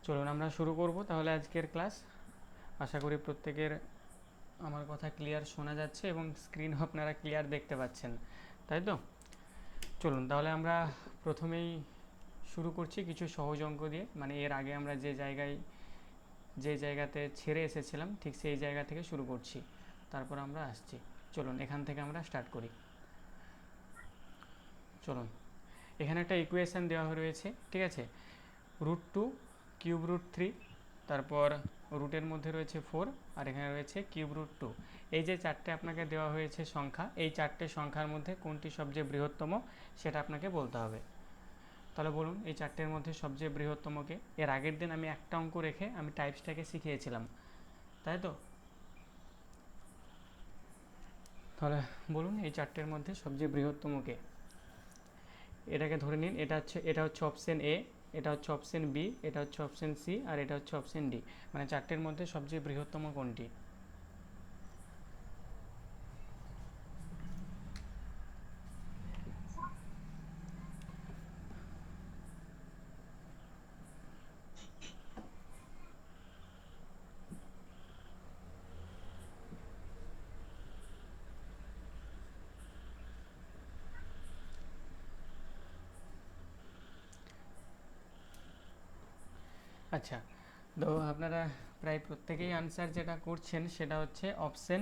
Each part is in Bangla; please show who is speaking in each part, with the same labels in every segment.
Speaker 1: চলুন আমরা শুরু করব তাহলে আজকের ক্লাস। আশা করি প্রত্যেকের আমার কথা ক্লিয়ার শোনা যাচ্ছে এবং স্ক্রিনও আপনারা ক্লিয়ার দেখতে পাচ্ছেন, তাই তো? চলুন তাহলে আমরা প্রথমেই শুরু করছি কিছু সহজ অঙ্ক দিয়ে। মানে এর আগে আমরা যে জায়গাতে ছেড়ে এসেছিলাম ঠিক সেই জায়গা থেকে শুরু করছি, তারপর আমরা আসছি। চলুন এখান থেকে আমরা স্টার্ট করি। চলুন, এখানে একটা ইকুয়েশান দেওয়া রয়েছে, ঠিক আছে। √2 কিউব √3, তারপর রুটের মধ্যে রয়েছে 4, আর এখানে রয়েছে কিউব √2। এই যে চারটে আপনাকে দেওয়া হয়েছে সংখ্যা, এই চারটে সংখ্যার মধ্যে কোনটি সবচেয়ে বৃহত্তম সেটা আপনাকে বলতে হবে। তাহলে বলুন এই চারটের মধ্যে সবচেয়ে বৃহত্তমকে। এর আগের দিন আমি একটা অঙ্ক রেখে আমি টাইপসটাকে শিখিয়েছিলাম, তাই তো? তাহলে বলুন এই চারটের মধ্যে সবচেয়ে বৃহত্তমকে। এটাকে ধরে নিন, এটা হচ্ছে অপশন এ, এটা হচ্ছে অপশন বি, এটা হচ্ছে অপশন সি, আর এটা হচ্ছে অপশন ডি। মানে চারটের মধ্যে সবচেয়ে বৃহত্তম কোনটি? আচ্ছা, তো আপনারা প্রায় প্রত্যেকেই আনসার যেটা করছেন সেটা হচ্ছে অপশন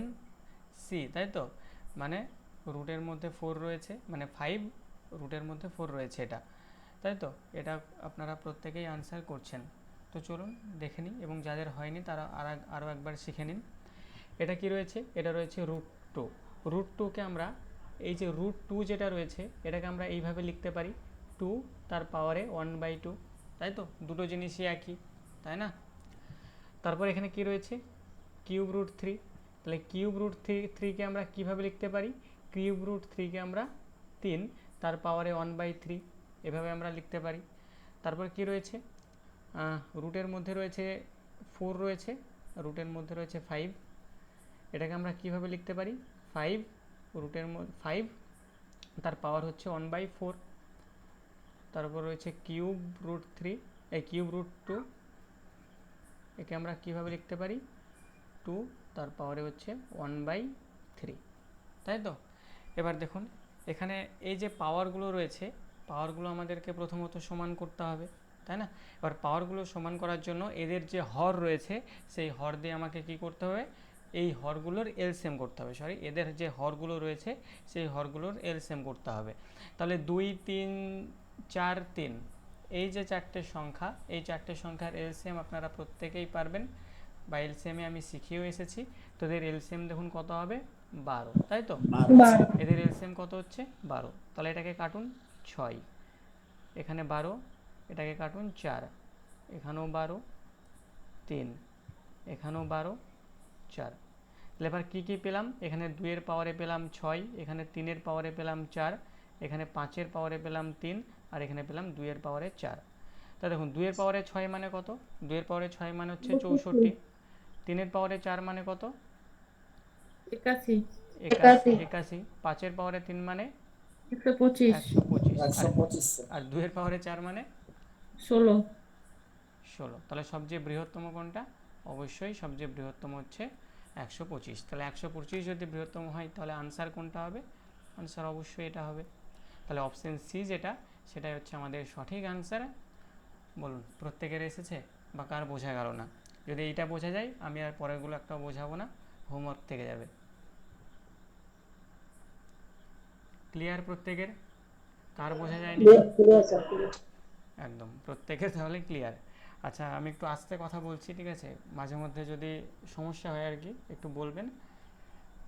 Speaker 1: সি, তাই তো? মানে রুটের মধ্যে 4 রয়েছে, মানে 5 রুটের মধ্যে 4 রয়েছে, এটা, তাই তো? এটা আপনারা প্রত্যেকেই আনসার করছেন। তো চলুন দেখে নিই, এবং যাদের হয়নি তারা আরও একবার শিখে নিন। এটা কি রয়েছে? এটা রয়েছে √2। √2কে আমরা, এই যে √2 যেটা রয়েছে এটাকে আমরা এইভাবে লিখতে পারি, 2 তার পাওয়ারে 1/2, তাই তো? দুটো জিনিসই একই, তাই না? তারপর এখানে কি রয়েছে? কিউব √3। তাহলে কিউব √3কে আমরা কিভাবে লিখতে পারি? কিউব √3কে আমরা 3 তার পাওয়ারে 1/3 এভাবে আমরা লিখতে পারি। তারপর কি রয়েছে? রুটের মধ্যে রয়েছে 4 রয়েছে, রুটের মধ্যে রয়েছে 5, এটাকে আমরা কিভাবে লিখতে পারি? 5 রুটের মধ্যে 5 তার পাওয়ার হচ্ছে 1/4। তারপর রয়েছে কিউব √3, এই কিউব √2, একে আমরা কিভাবে লিখতে পারি? 2 তার পাওয়ারে হচ্ছে 1/3, তাই তো? এবার দেখুন এখানে এই যে পাওয়ারগুলো রয়েছে, পাওয়ারগুলো আমাদেরকে প্রথমত সমান করতে হবে, তাই না? এবার পাওয়ারগুলো সমান করার জন্য এদের যে হর রয়েছে সেই হর দিয়ে আমাকে কি করতে হবে? এই হরগুলোর এলসিএম করতে হবে, এদের যে হরগুলো রয়েছে সেই হরগুলোর এলসিএম করতে হবে। তাহলে 2, 3, 4, 3, এই যে চারটে সংখ্যা, এই চারটে সংখ্যার এলসিএম আপনারা প্রত্যেকেই পারবেন, বা এলসিএমে আমি শিখিয়েও এসেছি। তো এদের এলসিএম দেখুন কত হবে? 12, তাই তো? এদের এলসিএম কত হচ্ছে? 12। তাহলে এটাকে কাটুন 6, এখানে 12, এটাকে কাটুন 4, এখানেও 12, 3, এখানেও 12, 4। তাহলে এবার কী কী পেলাম? এখানে 2 এর পাওয়ারে পেলাম 6, এখানে 3 এর পাওয়ারে পেলাম 4, এখানে 5 এর পাওয়ারে পেলাম 3, আর এখানে পেলাম 2 এর পাওয়ারে 4। তা দেখুন 2 এর পাওয়ারে 6 মানে কত? 2 এর পাওয়ারে 6 মানে হচ্ছে 64। 3 এর পাওয়ারে 4 মানে কত?
Speaker 2: 81,
Speaker 1: 81। 5 এর পাওয়ারে 3 মানে
Speaker 2: 125,
Speaker 1: 125, আর 2 এর পাওয়ারে 4 মানে
Speaker 2: 16।
Speaker 1: 16। তাহলে সবচেয়ে বৃহত্তম কোনটা? অবশ্যই সবচেয়ে বৃহত্তম হচ্ছে 125। তাহলে 125 যদি বৃহত্তম হয় তাহলে আনসার কোনটা হবে? আনসার অবশ্যই এটা হবে। তাহলে অপশন সি যেটা, সেটাই হচ্ছে আমাদের সঠিক আনসার। বলুন প্রত্যেকের এসেছে বা কার বোঝা গেল না? যদি এইটা বোঝা যায় আমি আর পরেরগুলো একটাও বোঝাবো না, হোমওয়ার্ক থেকে যাবে। ক্লিয়ার প্রত্যেকের? কার বোঝা যায়নি? একদম প্রত্যেকের তাহলে ক্লিয়ার। আচ্ছা আমি একটু আস্তে কথা বলছি, ঠিক আছে? মাঝে মধ্যে যদি সমস্যা হয় আর কি একটু বলবেন।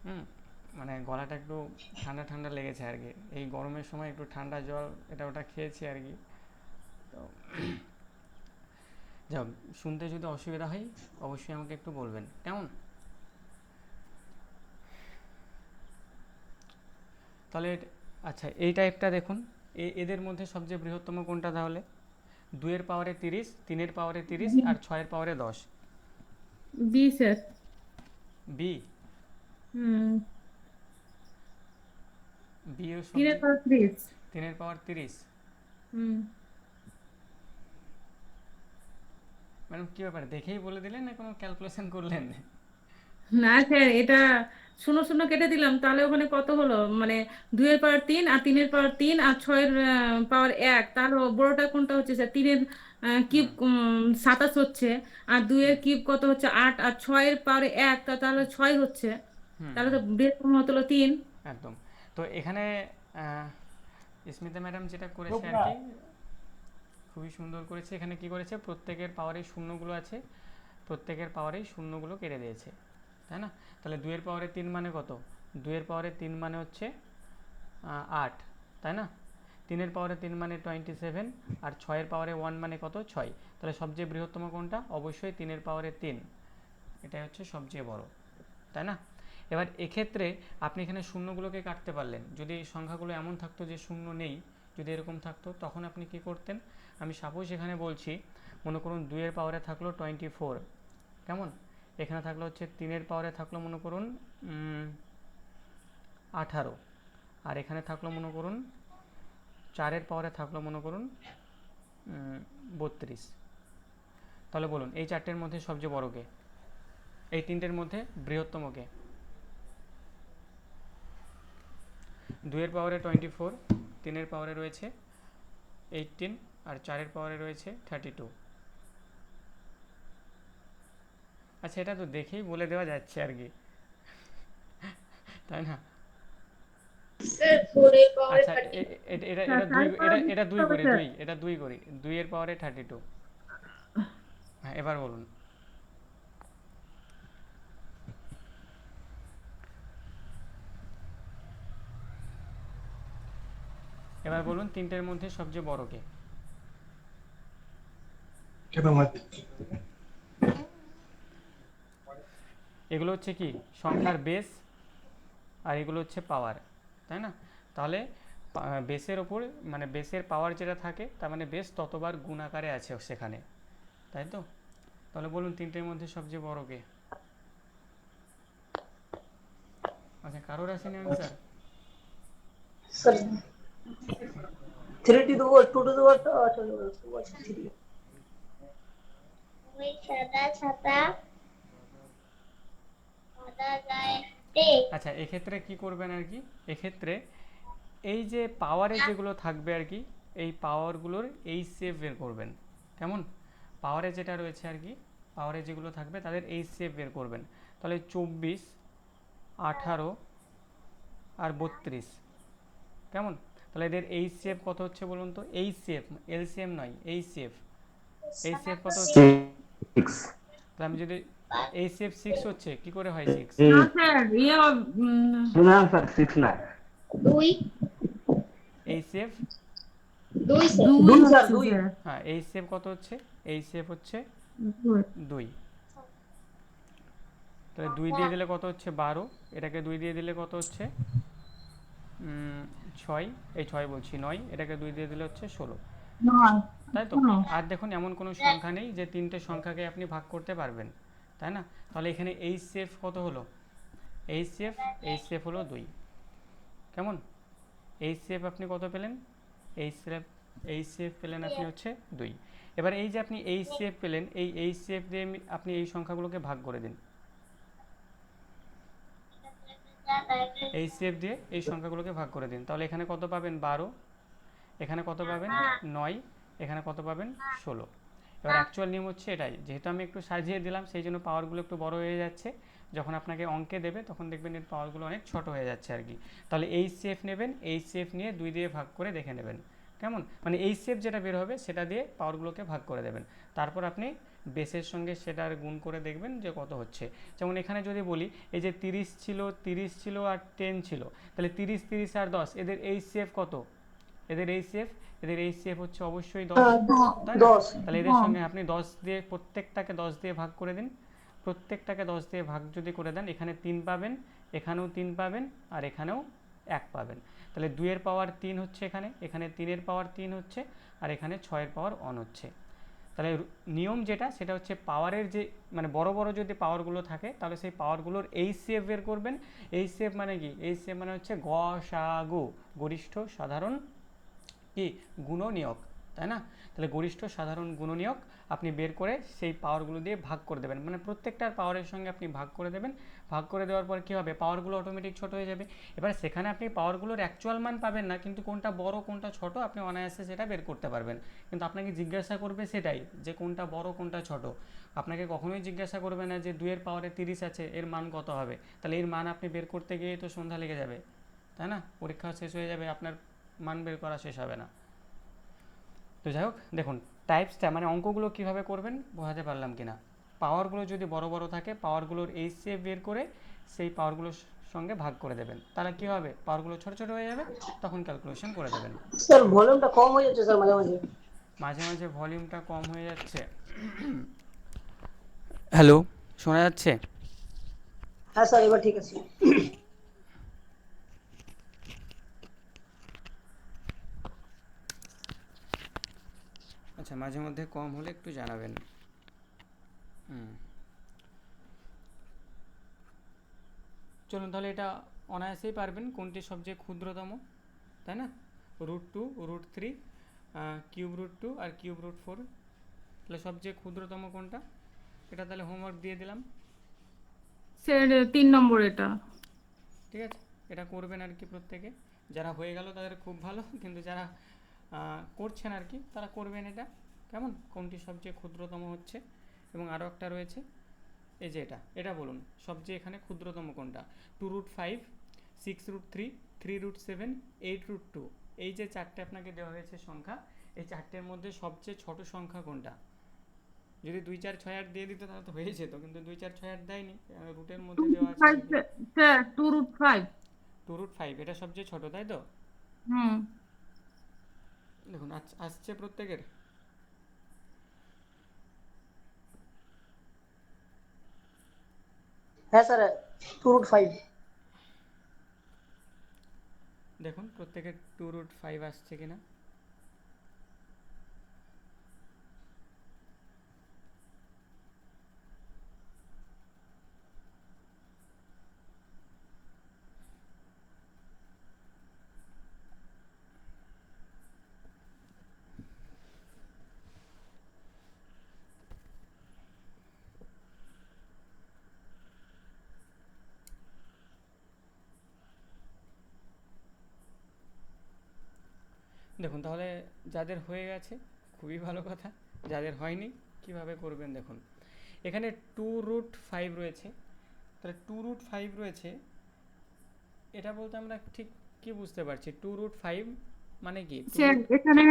Speaker 1: হুম, মানে গলাটা একটু ঠান্ডা ঠান্ডা লেগেছে আর কি, এই গরমের সময় একটু ঠান্ডা জল এটা ওটা খেয়েছি আর কি। তো যাও, শুনতে যদি অসুবিধা হয় অবশ্যই আমাকে একটু বলবেন, কেমন? তাহলে আচ্ছা এই টাইপটা দেখুন, এদের মধ্যে সবচেয়ে বৃহত্তম কোনটা তাহলে? 2 এর পাওয়ারে 30, 3 এর পাওয়ারে 30, আর 6 এর পাওয়ারে 10।
Speaker 2: B sir.
Speaker 1: বি?
Speaker 2: হুম।
Speaker 1: বি এর
Speaker 2: 3
Speaker 1: সবচেয়ে?
Speaker 2: পাওয়ার 30।
Speaker 1: 3 এর পাওয়ার 30?
Speaker 2: হুম।
Speaker 1: ম্যাডাম কী ব্যাপার, দেখেই বলে দিলেন না কোনো ক্যালকুলেশন করলেন?
Speaker 2: না স্যার, এটা শূন্য শূন্য কেটে দিলাম, তাহলে ওখানে কত হলো? মানে 2 এর পাওয়ার 3 আর 3 এর পাওয়ার 3 আর 6 এর পাওয়ার 1, তাহলে বড়টা কোনটা হচ্ছে স্যার? 3 এর কিউব
Speaker 1: হুম
Speaker 2: 27 হচ্ছে, আর 2 এর কিউব কত হচ্ছে? 8, আর 6 এর পাওয়ারে 1, তাহলে 6 হচ্ছে।
Speaker 1: হুম
Speaker 2: তাহলে
Speaker 1: হুম
Speaker 2: তো বৃহত্তম হলো 3।
Speaker 1: একদম। তো এখানে আহ, স্মিতা ম্যাডাম যেটা করেছে আর কি, খুবই সুন্দর করেছে। এখানে কি করেছে, প্রত্যেকের পাওয়ারেই শূন্যগুলো আছে, প্রত্যেকের পাওয়ারেই শূন্যগুলো কেটে দিয়েছে, তাই না? তাহলে 2 এর পাওয়ারে 3 মানে কত? 2 এর পাওয়ারে 3 মানে হচ্ছে 8, তাই না? 3 এর পাওয়ারে 3 মানে 27, আর 6 এর পাওয়ারে 1 মানে কত? 6। তাহলে সবচেয়ে বৃহত্তম কোনটা? অবশ্যই 3 এর পাওয়ারে 3, এটাই হচ্ছে সবচেয়ে বড়, তাই না? এবার এক্ষেত্রে আপনি এখানে শূন্যগুলোকে কাটতে পারলেন। যদি এই সংখ্যাগুলো এমন থাকতো যে শূন্য নেই, যদি এরকম থাকতো, তখন আপনি কি করতেন? আমি সাপোজ এখানে বলছি, মনে করুন 2 এর পাওয়ারে থাকলো 24, কেমন? এখানে থাকলো হচ্ছে 3 এর পাওয়ারে থাকলো মনে করুন 18, আর এখানে থাকলো মনে করুন 4 এর পাওয়ারে থাকলো মনে করুন 32। তাহলে বলুন এই চারটের মধ্যে সবচেয়ে বড় কে? এই তিনটের মধ্যে বৃহত্তম কে? 2 এর পাওয়ারে 24, 3 এর পাওয়ারে রয়েছে 18, আর 4 এর পাওয়ারে রয়েছে 32। আচ্ছা, এটা তো দেখেই বলে দেওয়া যাচ্ছে আর কি, তাই না?
Speaker 3: স্যার 4 এর পাওয়ারে
Speaker 1: আচ্ছা,
Speaker 3: 30।
Speaker 1: এটা এটা
Speaker 2: স্যার
Speaker 1: এটা দুই,
Speaker 2: 4 এর পাওয়ার
Speaker 1: এটা
Speaker 2: দিতে
Speaker 1: এটা দুই
Speaker 2: হবে
Speaker 1: করি,
Speaker 2: স্যার।
Speaker 1: এটা দুই করি, 2 এর পাওয়ারে 32। হ্যাঁ, এবার বলুন। এবার বলুন তিনটের মধ্যে সবচেয়ে বড় কে? এগুলো হচ্ছে কি সংখ্যার বেস, আর এগুলো হচ্ছে পাওয়ার, তাই না? তাহলে বেসের ওপর, মানে বেসের পাওয়ার যেটা থাকে, তার মানে বেস ততবার গুণ আকারে আছে সেখানে, তাই তো? তাহলে বলুন তিনটের মধ্যে সবচেয়ে বড় কে? আচ্ছা, কারোর আসেনি answer?
Speaker 3: Sir 3 to the power 2 to the power 3। ওই সাদা ছাতা সাদা গায়ে।
Speaker 1: আচ্ছা, এক্ষেত্রে কি করবেন আর কি, এক্ষেত্রে এই যে পাওয়ারে যেগুলো থাকবে আর কি, এই পাওয়ারগুলোর এই সেভ বের করবেন, কেমন? পাওয়ারে যেটা রয়েছে আর কি, পাওয়ারে যেগুলো থাকবে তাদের এই সেভ বের করবেন। তাহলে 24, 18 আর 32, কেমন? তাহলে এদের এই সেভ কত হচ্ছে বলুন তো? এই সেভ, এলসিএম নয়, এই সেভ, এই সেভ কত হচ্ছে?
Speaker 4: 6
Speaker 1: তাহলে আমি যদি এই সেভ 6 হচ্ছে, কি করে হয় 6?
Speaker 2: না
Speaker 4: 8
Speaker 2: স্যার,
Speaker 4: না স্যার 6 না
Speaker 3: 2
Speaker 1: এই সেভ,
Speaker 3: 2 স্যার।
Speaker 2: 2
Speaker 3: 2 স্যার
Speaker 2: হচ্ছে
Speaker 3: 2।
Speaker 2: স্যার।
Speaker 1: হ্যাঁ, এই সেভ কত হচ্ছে? এই সেভ হচ্ছে 2। তাহলে 2 দিয়ে দিলে কত হচ্ছে? 12। এটাকে 2 দিয়ে দিলে কত হচ্ছে? 6। এই 6 বলছি, 9। এটাকে 2 দিয়ে দিলে হচ্ছে 16,
Speaker 2: নয়।
Speaker 1: তাই তো?
Speaker 2: শোনো,
Speaker 1: আর দেখুন এমন কোনো সংখ্যা নেই যে তিনটে সংখ্যাকে আপনি ভাগ করতে পারবেন, তাই না? তাহলে এখানে এই সেফ কত হলো? এই সেফ হলো 2, কেমন? এই সেফ আপনি কত পেলেন? এই সেফ, এই সেফ পেলেন আপনি হচ্ছে 2। এবার এই যে আপনি এই সেফ পেলেন, এই সেফ দিয়ে আপনি এই সংখ্যাগুলোকে ভাগ করে দিন। এই সেফ দিয়ে এই সংখ্যাগুলোকে ভাগ করে দিন, তাহলে এখানে কত পাবেন? 12, এখানে কত পাবেন? 9, এখানে কত পাবেন? 16। এবার অ্যাকচুয়াল নিয়ম হচ্ছে এটাই, যেহেতু আমি একটু সাজিয়ে দিলাম সেই জন্য পাওয়ারগুলো একটু বড় হয়ে যাচ্ছে। যখন আপনাকে অঙ্কে দেবে তখন দেখবেন এর পাওয়ারগুলো অনেক ছোট হয়ে যাচ্ছে আর কি। তাহলে এই সেফ নেবেন, এই সেফ নিয়ে 2 দিয়ে ভাগ করে দেখে নেবেন, কেমন? মানে এই সেফ যেটা বের হবে সেটা দিয়ে পাওয়ারগুলোকে ভাগ করে দেবেন। তারপর আপনি বেসের সঙ্গে সেটার গুণ করে দেখবেন যে কত হচ্ছে। যেমন এখানে যদি বলি, এই যে 30 ছিল আর 10 ছিল, তাহলে 30, 30 আর 10, এদের এই সেফ কত? এদের এই সেফ, এদের এই সেফ হচ্ছে অবশ্যই 10, তাই না?
Speaker 3: 10।
Speaker 1: তাহলে এদের সঙ্গে আপনি 10 দিয়ে, প্রত্যেকটাকে 10 দিয়ে ভাগ করে দিন। প্রত্যেকটাকে 10 দিয়ে ভাগ যদি করে দেন, এখানে 3 পাবেন, এখানেও 3 পাবেন, আর এখানেও 1 পাবেন। তাহলে 2 এর পাওয়ার 3 হচ্ছে এখানে, এখানে 3 এর পাওয়ার 3 হচ্ছে, আর এখানে 6 এর পাওয়ার 1 হচ্ছে। তাহলে নিয়ম যেটা, সেটা হচ্ছে পাওয়ারের যে, মানে বড় বড় যদি পাওয়ারগুলো থাকে, তাহলে সেই পাওয়ারগুলোর এই সেফ বের করবেন। এই সেফ মানে কি? এই সেফ মানে হচ্ছে গসাগু, গরিষ্ঠ সাধারণ কি গুণনীয়ক, তাই না? তাহলে গরিষ্ঠ সাধারণ গুণনীয়ক আপনি বের করে সেই পাওয়ারগুলো দিয়ে ভাগ করে দেবেন, মানে প্রত্যেকটার পাওয়ারের সঙ্গে আপনি ভাগ করে দেবেন। ভাগ করে দেওয়ার পর কী হবে, পাওয়ারগুলো অটোমেটিক ছোট হয়ে যাবে। এবার সেখানে আপনি পাওয়ারগুলোর অ্যাকচুয়াল মান পাবেন না, কিন্তু কোনটা বড় কোনটা ছোট আপনি অনায়াসে সেটা বের করতে পারবেন। কিন্তু আপনাকে জিজ্ঞাসা করবে সেটাই, যে কোনটা বড় কোনটা ছোট। আপনাকে কখনোই জিজ্ঞাসা করবে না যে 2 এর পাওয়ারে 30 আছে, এর মান কত হবে। তাহলে এর মান আপনি বের করতে গিয়ে তো সন্ধ্যা লেগে যাবে, তাই না? পরীক্ষা শেষ হয়ে যাবে, আপনার মান বের করা শেষ হবে না। তো যাই হোক, দেখুন টাইপসটা মানে অঙ্কগুলো কীভাবে করবেন বোঝাতে পারলাম কিনা। পাওয়ারগুলো যদি বড় বড় থাকে, পাওয়ারগুলোর এইচসিএফ বের করে সেই পাওয়ারগুলোর সঙ্গে ভাগ করে দেবেন, তাহলে কী হবে, পাওয়ারগুলো ছোটো ছোটো হয়ে যাবে, তখন ক্যালকুলেশন করে দেবেন।
Speaker 3: স্যার ভলিউমটা কম হয়ে যাচ্ছে স্যার মাঝে মাঝে।
Speaker 1: মাঝে মাঝে ভলিউমটা কম হয়ে যাচ্ছে। হ্যালো, শোনা যাচ্ছে?
Speaker 3: হ্যাঁ স্যার এবার ঠিক আছে।
Speaker 1: আচ্ছা, মাঝে মধ্যে কম হলে একটু জানাবেন। চলুন তাহলে এটা অনায়াসেই পারবেন কোনটি সবচেয়ে ক্ষুদ্রতম, তাই না? √2, √3, কিউব √2 আর কিউব √4। তাহলে সবচেয়ে ক্ষুদ্রতম কোনটা, এটা তাহলে হোমওয়ার্ক দিয়ে দিলাম।
Speaker 2: স্যার 3 নম্বর এটা।
Speaker 1: ঠিক আছে, এটা করবেন আর কি প্রত্যেকে। যারা হয়ে গেল তাদের খুব ভালো, কিন্তু যারা করছেন আর কি তারা করবেন এটা। কেমন, কোনটি সবচেয়ে ক্ষুদ্রতম হচ্ছে। এবং আরও একটা রয়েছে, এই যে এটা বলুন সবচেয়ে এখানে ক্ষুদ্রতম কোনটা। 2√5, 6√3, 3√7, 8√2, এই যে চারটে আপনাকে দেওয়া হয়েছে সংখ্যা, এই চারটের মধ্যে সবচেয়ে ছোট সংখ্যা কোনটা। যদি 2, 4, 6, 8 দিয়ে দিত তাহলে তো হয়ে যেত, কিন্তু 2, 4, 6, 8 দেয়নি, রুটের মধ্যে দেওয়া আছে।
Speaker 2: 2√5।
Speaker 1: 2√5 এটা সবচেয়ে ছোট, তাই তো?
Speaker 2: হুম।
Speaker 1: দেখুন আসছে প্রত্যেকের।
Speaker 3: হ্যাঁ স্যার 2√5।
Speaker 1: দেখুন প্রত্যেকের 2√5 আসছে কিনা। দেখুন তাহলে যাদের হয়ে গেছে খুবই ভালো কথা, যাদের হয়নি কিভাবে করবেন দেখুন। এখানে 2√5 রয়েছে, তাহলে 2√5 রয়েছে, এটা বলতে আমরা ঠিক কি বুঝতে পারছি, 2√5 মানে কি?
Speaker 2: স্যার এখানে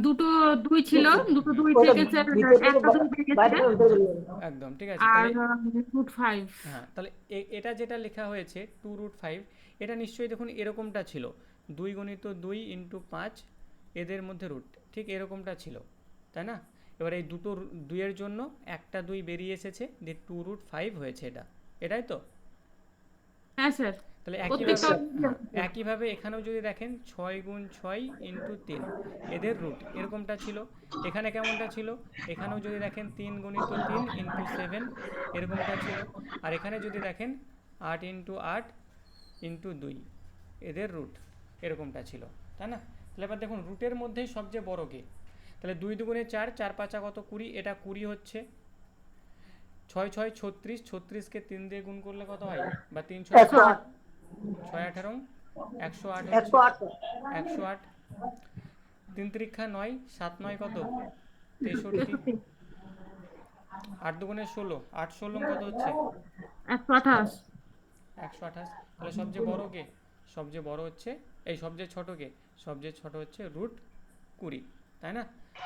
Speaker 2: দুটো 2 ছিল, দুটো 2
Speaker 3: ওইটা
Speaker 2: থেকে স্যার
Speaker 3: ভিতর থেকে
Speaker 2: একটা 2 থেকে
Speaker 3: বাইরে থেকে ভিতরে চলে যাবে।
Speaker 1: একদম ঠিক আছে।
Speaker 2: আর
Speaker 1: তাহলে
Speaker 2: √5।
Speaker 1: হ্যাঁ, তাহলে এটা যেটা লেখা হয়েছে 2√5, এটা নিশ্চয়ই দেখুন এরকমটা ছিল, 2 × 2 × 5, এদের মধ্যে রুট ঠিক এরকমটা ছিল, তাই না? এবার এই দুটো 2-এর জন্য একটা 2 বেরিয়ে এসেছে, দিয়ে 2√5 হয়েছে এটা, এটাই তো?
Speaker 2: হ্যাঁ স্যার,
Speaker 1: তাহলে
Speaker 2: প্রত্যেকটা
Speaker 1: একইভাবে এখানেও যদি দেখেন 6 × 6 × 3, এদের রুট এরকমটা ছিল। এখানে কেমনটা ছিল, এখানেও যদি দেখেন 3 × 3 × 7, এরকমটা ছিল। আর এখানে যদি দেখেন 8 × 8 × 2, এদের রুট এরকমটা ছিল, তাই না? তাহলে এবার দেখুন রুটের মধ্যেই সবচেয়ে বড় কে। তাহলে 2 × 4, 4 × 5 কত, 20, এটা 20 হচ্ছে। 6 × 6 = 36, 36কে 3 দিয়ে গুণ করলে কত হয়, বা 3 × 6 =
Speaker 3: 108।
Speaker 1: 6 × 18, 108 হচ্ছে,
Speaker 3: 108
Speaker 1: 108। 3 × 3 = 9, 7 × 9 কত, 63। 8 × 2 = 16, 8 × 16 কত হচ্ছে,
Speaker 2: 128।
Speaker 1: 128। তাহলে সবচেয়ে বড় কে, সবচেয়ে বড় হচ্ছে এই, সবচেয়ে ছোট কে, সবচেয়ে ছোট হচ্ছে √20, তাই না?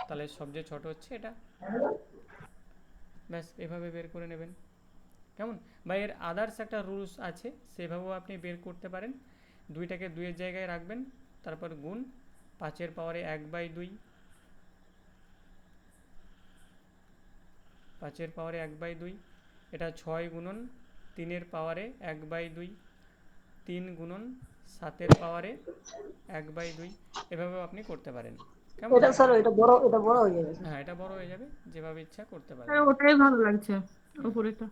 Speaker 1: তাহলে সবচেয়ে ছোট হচ্ছে এটা, ব্যাস এভাবে বের করে নেবেন। কেমন, বা এর আদার্স একটা রুলস আছে, সেভাবেও আপনি বের করতে পারেন। 2টাকে 2-এর জায়গায় রাখবেন, তারপর গুণ 5-এর পাওয়ারে 1/2, 5-এর পাওয়ারে 1/2, এটা 6 × 3-এর পাওয়ারে 1/2, 3 × 7-এর পাওয়ারে 1/2, এভাবেও আপনি করতে পারেন। কেমন,
Speaker 3: এটা স্যার এটা বড় হয়ে যাবে স্যার।
Speaker 1: হ্যাঁ এটা বড় হয়ে যাবে, যেভাবে ইচ্ছা করতে
Speaker 2: স্যার
Speaker 1: পারবেন।
Speaker 2: ওটাই ভালো লাগছে উপরেটা।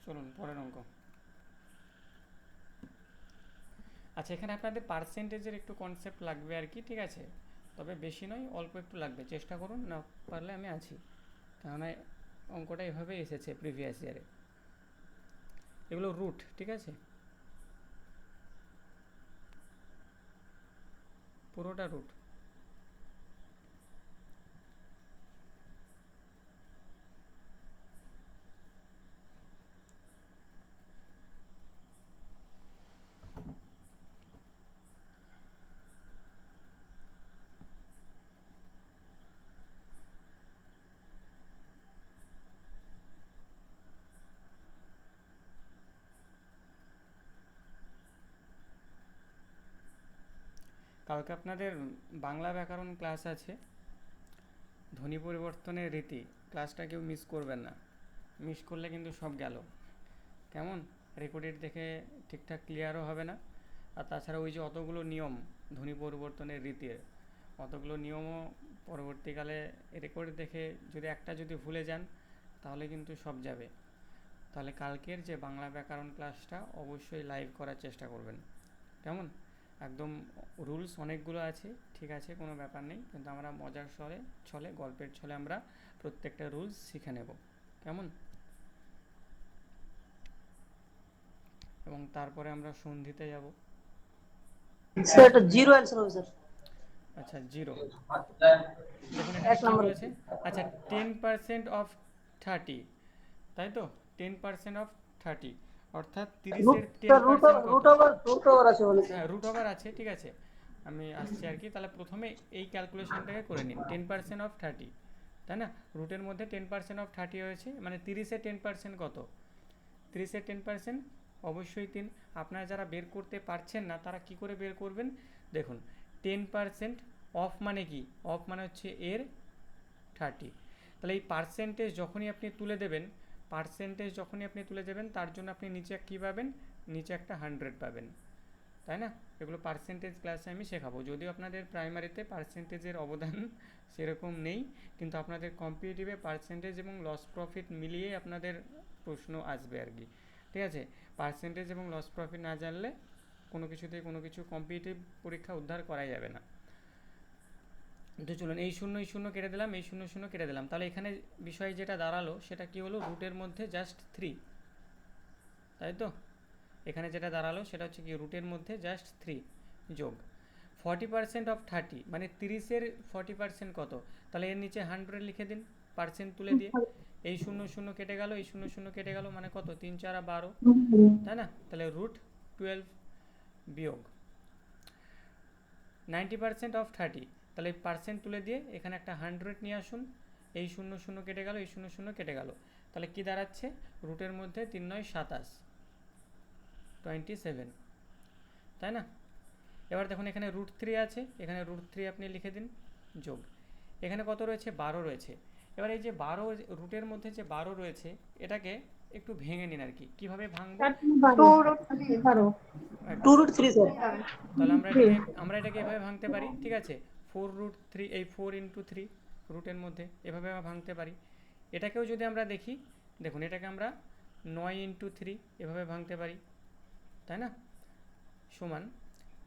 Speaker 1: চলুন পরের অঙ্ক। আচ্ছা, এখানে আপনাদের পার্সেন্টেজের একটু কনসেপ্ট লাগবে আর কি, ঠিক আছে, তবে বেশি নয়, অল্প একটু লাগবে, চেষ্টা করুন, না পারলে আমি আছি, কেননা অঙ্কটা এভাবেই এসেছে প্রিভিয়াস ইয়ারে। এগুলো রুট, ঠিক আছে, পুরোটা রুট। কালকে আপনাদের বাংলা ব্যাকরণ ক্লাস আছে, ধ্বনি পরিবর্তনের রীতি, ক্লাসটা কেউ মিস করবেন না, মিস করলে কিন্তু সব গেল, কেমন, রেকর্ডেড দেখে ঠিকঠাক ক্লিয়ারও হবে না। আর তাছাড়া ওই যে অতগুলো নিয়ম ধ্বনি পরিবর্তনের রীতির, অতগুলো নিয়মও পরবর্তীকালে রেকর্ড দেখে যদি একটা যদি ভুলে যান তাহলে কিন্তু সব যাবে। তাহলে কালকের যে বাংলা ব্যাকরণ ক্লাসটা অবশ্যই লাইভ করার চেষ্টা করবেন, কেমন, একদম রুলস অনেকগুলো আছে, ঠিক আছে, কোনো ব্যাপার নেই, কিন্তু আমরা মজার ছলে গল্পের ছলে আমরা প্রত্যেকটা রুলস শিখে নেব, কেমন। এবং তারপরে আমরা সন্ধিতে যাব।
Speaker 3: স্যার এটা জিরো অ্যান্সার হবে স্যার।
Speaker 1: আচ্ছা, জিরো, দেখুন এখানে
Speaker 3: এক
Speaker 1: কি
Speaker 3: নম্বর
Speaker 1: বলেছে, আচ্ছা 10% অফ 30, তাই তো, 10% অফ 30 অর্থাৎ 30-এর 10%
Speaker 3: রুট
Speaker 1: কত?
Speaker 3: ওভার আছে বলেছে।
Speaker 1: হ্যাঁ, রুট ওভার আছে, ঠিক আছে, আমি আসছি আর কি। তাহলে প্রথমে এই ক্যালকুলেশনটাকে করে নিন, 10% অফ 30, তাই না, রুটের মধ্যে 10% অফ 30 হয়েছে, মানে 30-এর 10% কত, 30-এর 10% অবশ্যই 3। আপনারা যারা বের করতে পারছেন না তারা কি করে বের করবেন, দেখুন 10% অফ মানে কি, অফ মানে হচ্ছে এর 30, তাহলে এই পার্সেন্টেজ যখনই আপনি তুলে দেবেন, তার জন্য আপনি নিচে কী পাবেন, নিচে একটা 100 পাবেন, তাই না। এগুলো পার্সেন্টেজ ক্লাসে আমি শেখাবো, যদিও আপনাদের প্রাইমারিতে পার্সেন্টেজের অবদান সেরকম নেই, কিন্তু আপনাদের কম্পিটিটিভে পার্সেন্টেজ এবং লস প্রফিট মিলিয়ে আপনাদের প্রশ্ন আসবে আর কি, ঠিক আছে। পার্সেন্টেজ এবং লস প্রফিট না জানলে কোনো কিছু কম্পিটিটিভ পরীক্ষা উদ্ধার করা যাবে না। তো চলুন, এই শূন্য কেটে দিলাম, এই শূন্য কেটে দিলাম, তাহলে এখানে বিষয় যেটা দাঁড়ালো সেটা কি হলো, রুটের মধ্যে জাস্ট 3, তাই তো, এখানে যেটা দাঁড়ালো সেটা হচ্ছে কি রুটের মধ্যে জাস্ট 3 যোগ 40% অফ 30, মানে 30-এর 40% কত, তাহলে এর নিচে 100 লিখে দিন পার্সেন্ট তুলে দিয়ে, এই শূন্য কেটে গেল, এই শূন্য কেটে গেল, মানে কত, 3 4 12, তাই না, তাহলে রুট 12 বিয়োগ 90% অফ 30, তাহলে পার্সেন্ট তুলে দিয়ে এখানে একটা 100 নিয়ে আসুন, এই শূন্য কেটে গেল, এই শূন্য কেটে গেল, তাহলে কি দাঁড়াচ্ছে, রুটের মধ্যে 3 9 27, 27, তাই না। এবার দেখুন এখানে রুট 3 আছে, এখানে রুট 3 আপনি লিখে দিন, যোগ এখানে কত রয়েছে, 12 রয়েছে। এবার এই যে 12 রুটের মধ্যে যে 12 রয়েছে এটাকে একটু ভেঙে নিন আর কি, কীভাবে ভাঙবো,
Speaker 3: টু রুট থ্রি স্যার।
Speaker 1: তাহলে আমরা এটাকে এভাবে ভাঙতে পারি, ঠিক আছে, 4√3, এই 4 × 3 রুটের মধ্যে এভাবে আমরা ভাঙতে পারি। এটাকেও যদি আমরা দেখি, দেখুন এটাকে আমরা 9 × 3 এভাবে ভাঙতে পারি, তাই না, সমান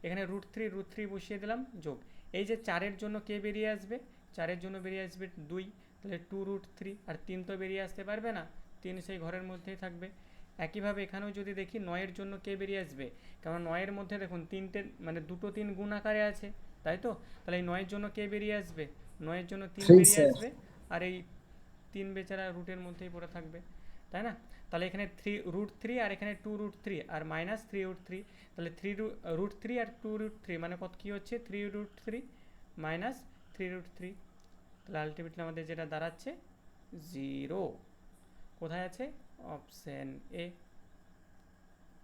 Speaker 1: এখানে √3 বসিয়ে দিলাম, যোগ এই যে 4-এর জন্য কে বেরিয়ে আসবে, 4-এর জন্য বেরিয়ে আসবে 2, তাহলে 2√3, আর 3 তো বেরিয়ে আসতে পারবে না, 3 সেই ঘরের মধ্যেই থাকবে। একইভাবে এখানেও যদি দেখি 9-এর জন্য কে বেরিয়ে আসবে, কারণ 9-এর মধ্যে দেখুন 3টে মানে 2টো 3 গুণ আকারে আছে, তাই তো, তাহলে এই 9-এর জন্য কে বেরিয়ে আসবে, 9-এর জন্য 3 বেরিয়ে আসবে, আর এই 3 বেচারা রুটের মধ্যেই পড়ে থাকবে, তাই না। তাহলে এখানে √3 আর এখানে 2√3 আর মাইনাস 3√3, তাহলে √3 আর 2√3 মানে কত কী হচ্ছে, 3√3 মাইনাস 3√3, তাহলে আলটিমেটলি আমাদের যেটা দাঁড়াচ্ছে 0, কোথায় আছে, অপশন এ,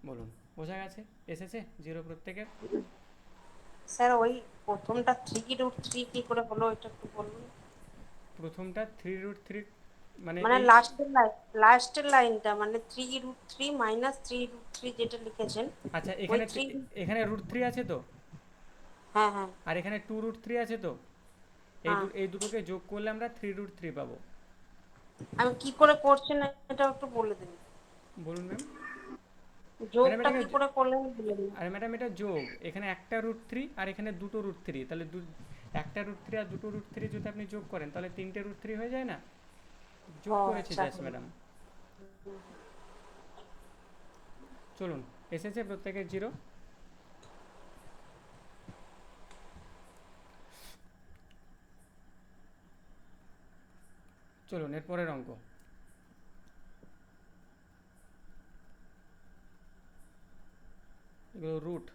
Speaker 1: বলুন বোঝা গেছে, এসেছে 0 প্রত্যেকের।
Speaker 5: স্যার ওই প্রথমটা 3√3 কি করে হলো এটা একটু বলুন।
Speaker 1: প্রথমটা 3√3 মানে
Speaker 5: মানে
Speaker 1: এই
Speaker 5: লাস্টের লাইনটা মানে 3√3 মাইনাস 3√3 যেটা লিখেছেন,
Speaker 1: আচ্ছা,
Speaker 5: ওই
Speaker 1: এখানে
Speaker 5: 3,
Speaker 1: এখানে √3 আছে তো,
Speaker 5: হ্যাঁ হ্যাঁ
Speaker 1: আর এখানে 2√3 আছে তো,
Speaker 5: হ্যাঁ,
Speaker 1: এই দুটোকে যোগ করলে আমরা 3√3 পাবো।
Speaker 5: আমি কি করে করছেন এটা একটু বলে দিন।
Speaker 1: বলুন ম্যাম।
Speaker 5: যোগটা
Speaker 1: ম্যাডাম
Speaker 5: কি
Speaker 1: এটা
Speaker 5: করে করলেন বলে দিন।
Speaker 1: আরে ম্যাডাম এটা যোগ, এখানে একটা √3 আর এখানে দুটো √3, তাহলে একটা √3 আর দুটো √3 যদি আপনি যোগ করেন তাহলে তিনটে √3 হয়ে যায় না,
Speaker 5: ও
Speaker 1: যোগ করেছি
Speaker 5: আচ্ছা।
Speaker 1: Just madam. চলুন, এসেছে প্রত্যেকের 0। চলুন এর পরের অঙ্ক, এগুলো রুট।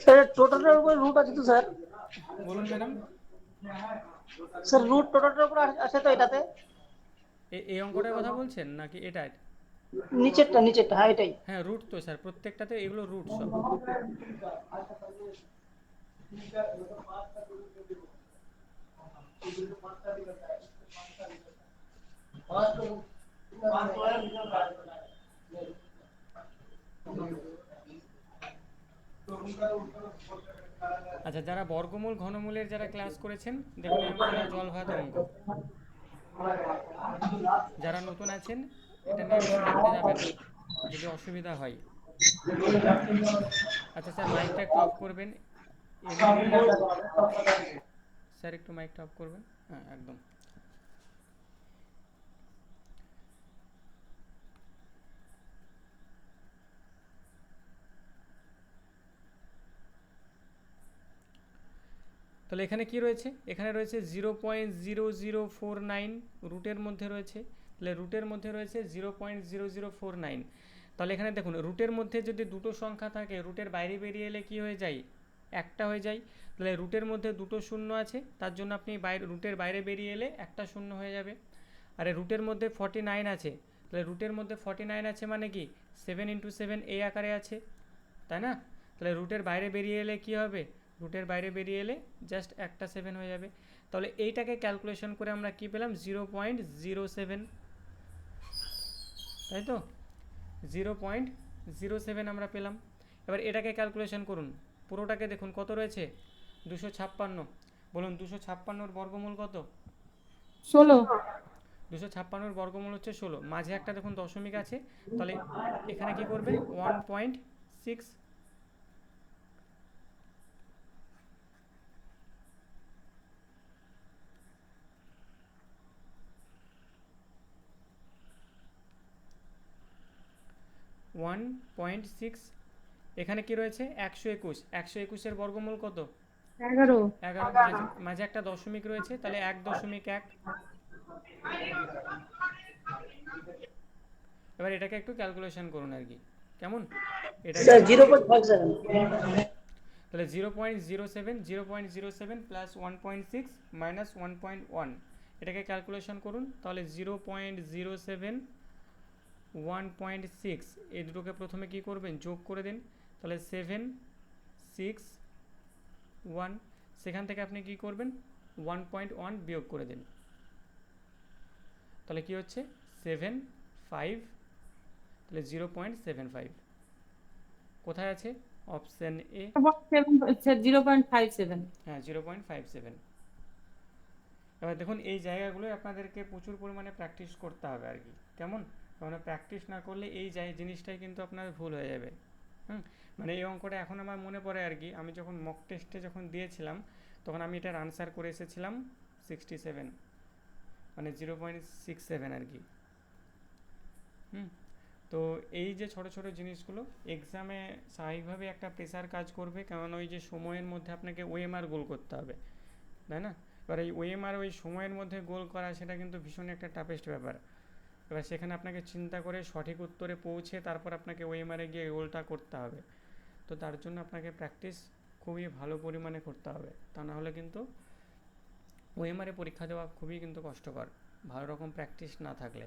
Speaker 3: স্যার টোটালটার উপর রুট আছে তো স্যার?
Speaker 1: বলুন ম্যাডাম,
Speaker 3: স্যার রুট টোটালটার উপর আছে তো এটাতে?
Speaker 1: এই অঙ্কটার কথা বলছেন নাকি এটা?
Speaker 3: নিচেরটা হ্যাঁ এটাই।
Speaker 1: হ্যাঁ রুট তো স্যার, প্রত্যেকটাতে এগুলো রুট সব। আচ্ছা, যারা বর্গমূল ঘনমূলের যারা ক্লাস করেছেন দেখুন এই অঙ্কটা জল ভাত অঙ্ক। যারা নতুন আছেন এটা নিয়ে বেশি ভাবতে যাবেন না, যদি অসুবিধা হয়। আচ্ছা স্যার মাইকটা একটু অফ করবেন এমনি। স্যার একটু মাইকটা অফ করবেন, হ্যাঁ একদম। তাহলে এখানে কি রয়েছে, এখানে রয়েছে 0.0049 রুটের মধ্যে রয়েছে, তাহলে রুটের মধ্যে রয়েছে 0.0049। তাহলে এখানে দেখুন রুটের মধ্যে যদি দুটো সংখ্যা থাকে রুটের বাইরে বেরিয়ে এলে কি হয়ে যায়, একটা হয়ে যায়। তাহলে রুটের মধ্যে দুটো শূন্য আছে, তার জন্য আপনি রুটের বাইরে বেরিয়ে এলে একটা শূন্য হয়ে যাবে। আর রুটের মধ্যে 49 আছে, তাহলে রুটের মধ্যে 49 আছে মানে কি 7 × 7 এই আকারে আছে, তাই না? তাহলে রুটের বাইরে বেরিয়ে এলে কি হবে, রুটের বাইরে বেরিয়ে এলে জাস্ট একটা 7 হয়ে যাবে। তাহলে এইটাকে ক্যালকুলেশন করে আমরা কি পেলাম 0.07, তাই তো 0.07 আমরা পেলাম। এবার এটাকে ক্যালকুলেশন করুন, পুরোটাকে দেখুন কত রয়েছে 256। বলুন 256 বর্গমূল কত?
Speaker 2: 16।
Speaker 1: 256 বর্গমূল হচ্ছে 16, মাঝে একটা দেখুন দশমিক আছে, তাহলে এখানে কি করবেন 1.6। 1.6। এখানে কি রয়েছে 121, 121-এর বর্গমূল কত?
Speaker 2: 11।
Speaker 1: 11। মাঝে একটা দশমিক রয়েছে, তাহলে 1.1। এবার এটাকে একটু ক্যালকুলেশন করুন আর কি, কেমন? এটাকে
Speaker 3: স্যার
Speaker 1: আপনি
Speaker 3: 0.57।
Speaker 1: তাহলে 0.07 প্লাস 1.6 মাইনাস 1.1, এটাকে ক্যালকুলেশন করুন। তাহলে 0.07 1.6 এই দুটোকে প্রথমে কি করবেন, যোগ করে দিন। তাহলে 7 6 1, সেখান থেকে আপনি কি করবেন 1.1 বিয়োগ করে দিন। তাহলে কি হচ্ছে 7 5, তাহলে 0.75 কোথায় আছে, অপশান এ।
Speaker 2: 0.57।
Speaker 1: হ্যাঁ 0.57। এবার দেখুন এই জায়গাগুলো আপনাদেরকে প্রচুর পরিমাণে প্র্যাকটিস করতে হবে আর কি, কেমন? কারণ প্র্যাকটিস না করলে এই জিনিসটাই কিন্তু আপনার ভুল হয়ে যাবে। মানে এই অঙ্কটা এখন আমার মনে পড়ে আর কি, আমি যখন মক টেস্টে যখন দিয়েছিলাম তখন আমি এটার আনসার করে এসেছিলাম 67, মানে 0.67 আর কি। তো এই যে ছোট ছোট জিনিসগুলো এক্সামে স্বাভাবিকভাবে একটা প্রেসার কাজ করবে, কারণ ওই যে সময়ের মধ্যে আপনাকে ওএমআর গোল করতে হবে, তাই না? এবার এই ওএমআর ওই সময়ের মধ্যে গোল করা সেটা কিন্তু ভীষণ একটা টাফেস্ট ব্যাপার। এবার সেখানে আপনাকে চিন্তা করে সঠিক উত্তরে পৌঁছে তারপর আপনাকে ওএমআরে গিয়ে গোলটা করতে হবে। তো তার জন্য আপনাকে প্র্যাকটিস খুবই ভালো পরিমাণে করতে হবে, তা না হলে কিন্তু ওএমআরে পরীক্ষা দেওয়া খুবই কিন্তু কষ্টকর ভালো রকম প্র্যাকটিস না থাকলে।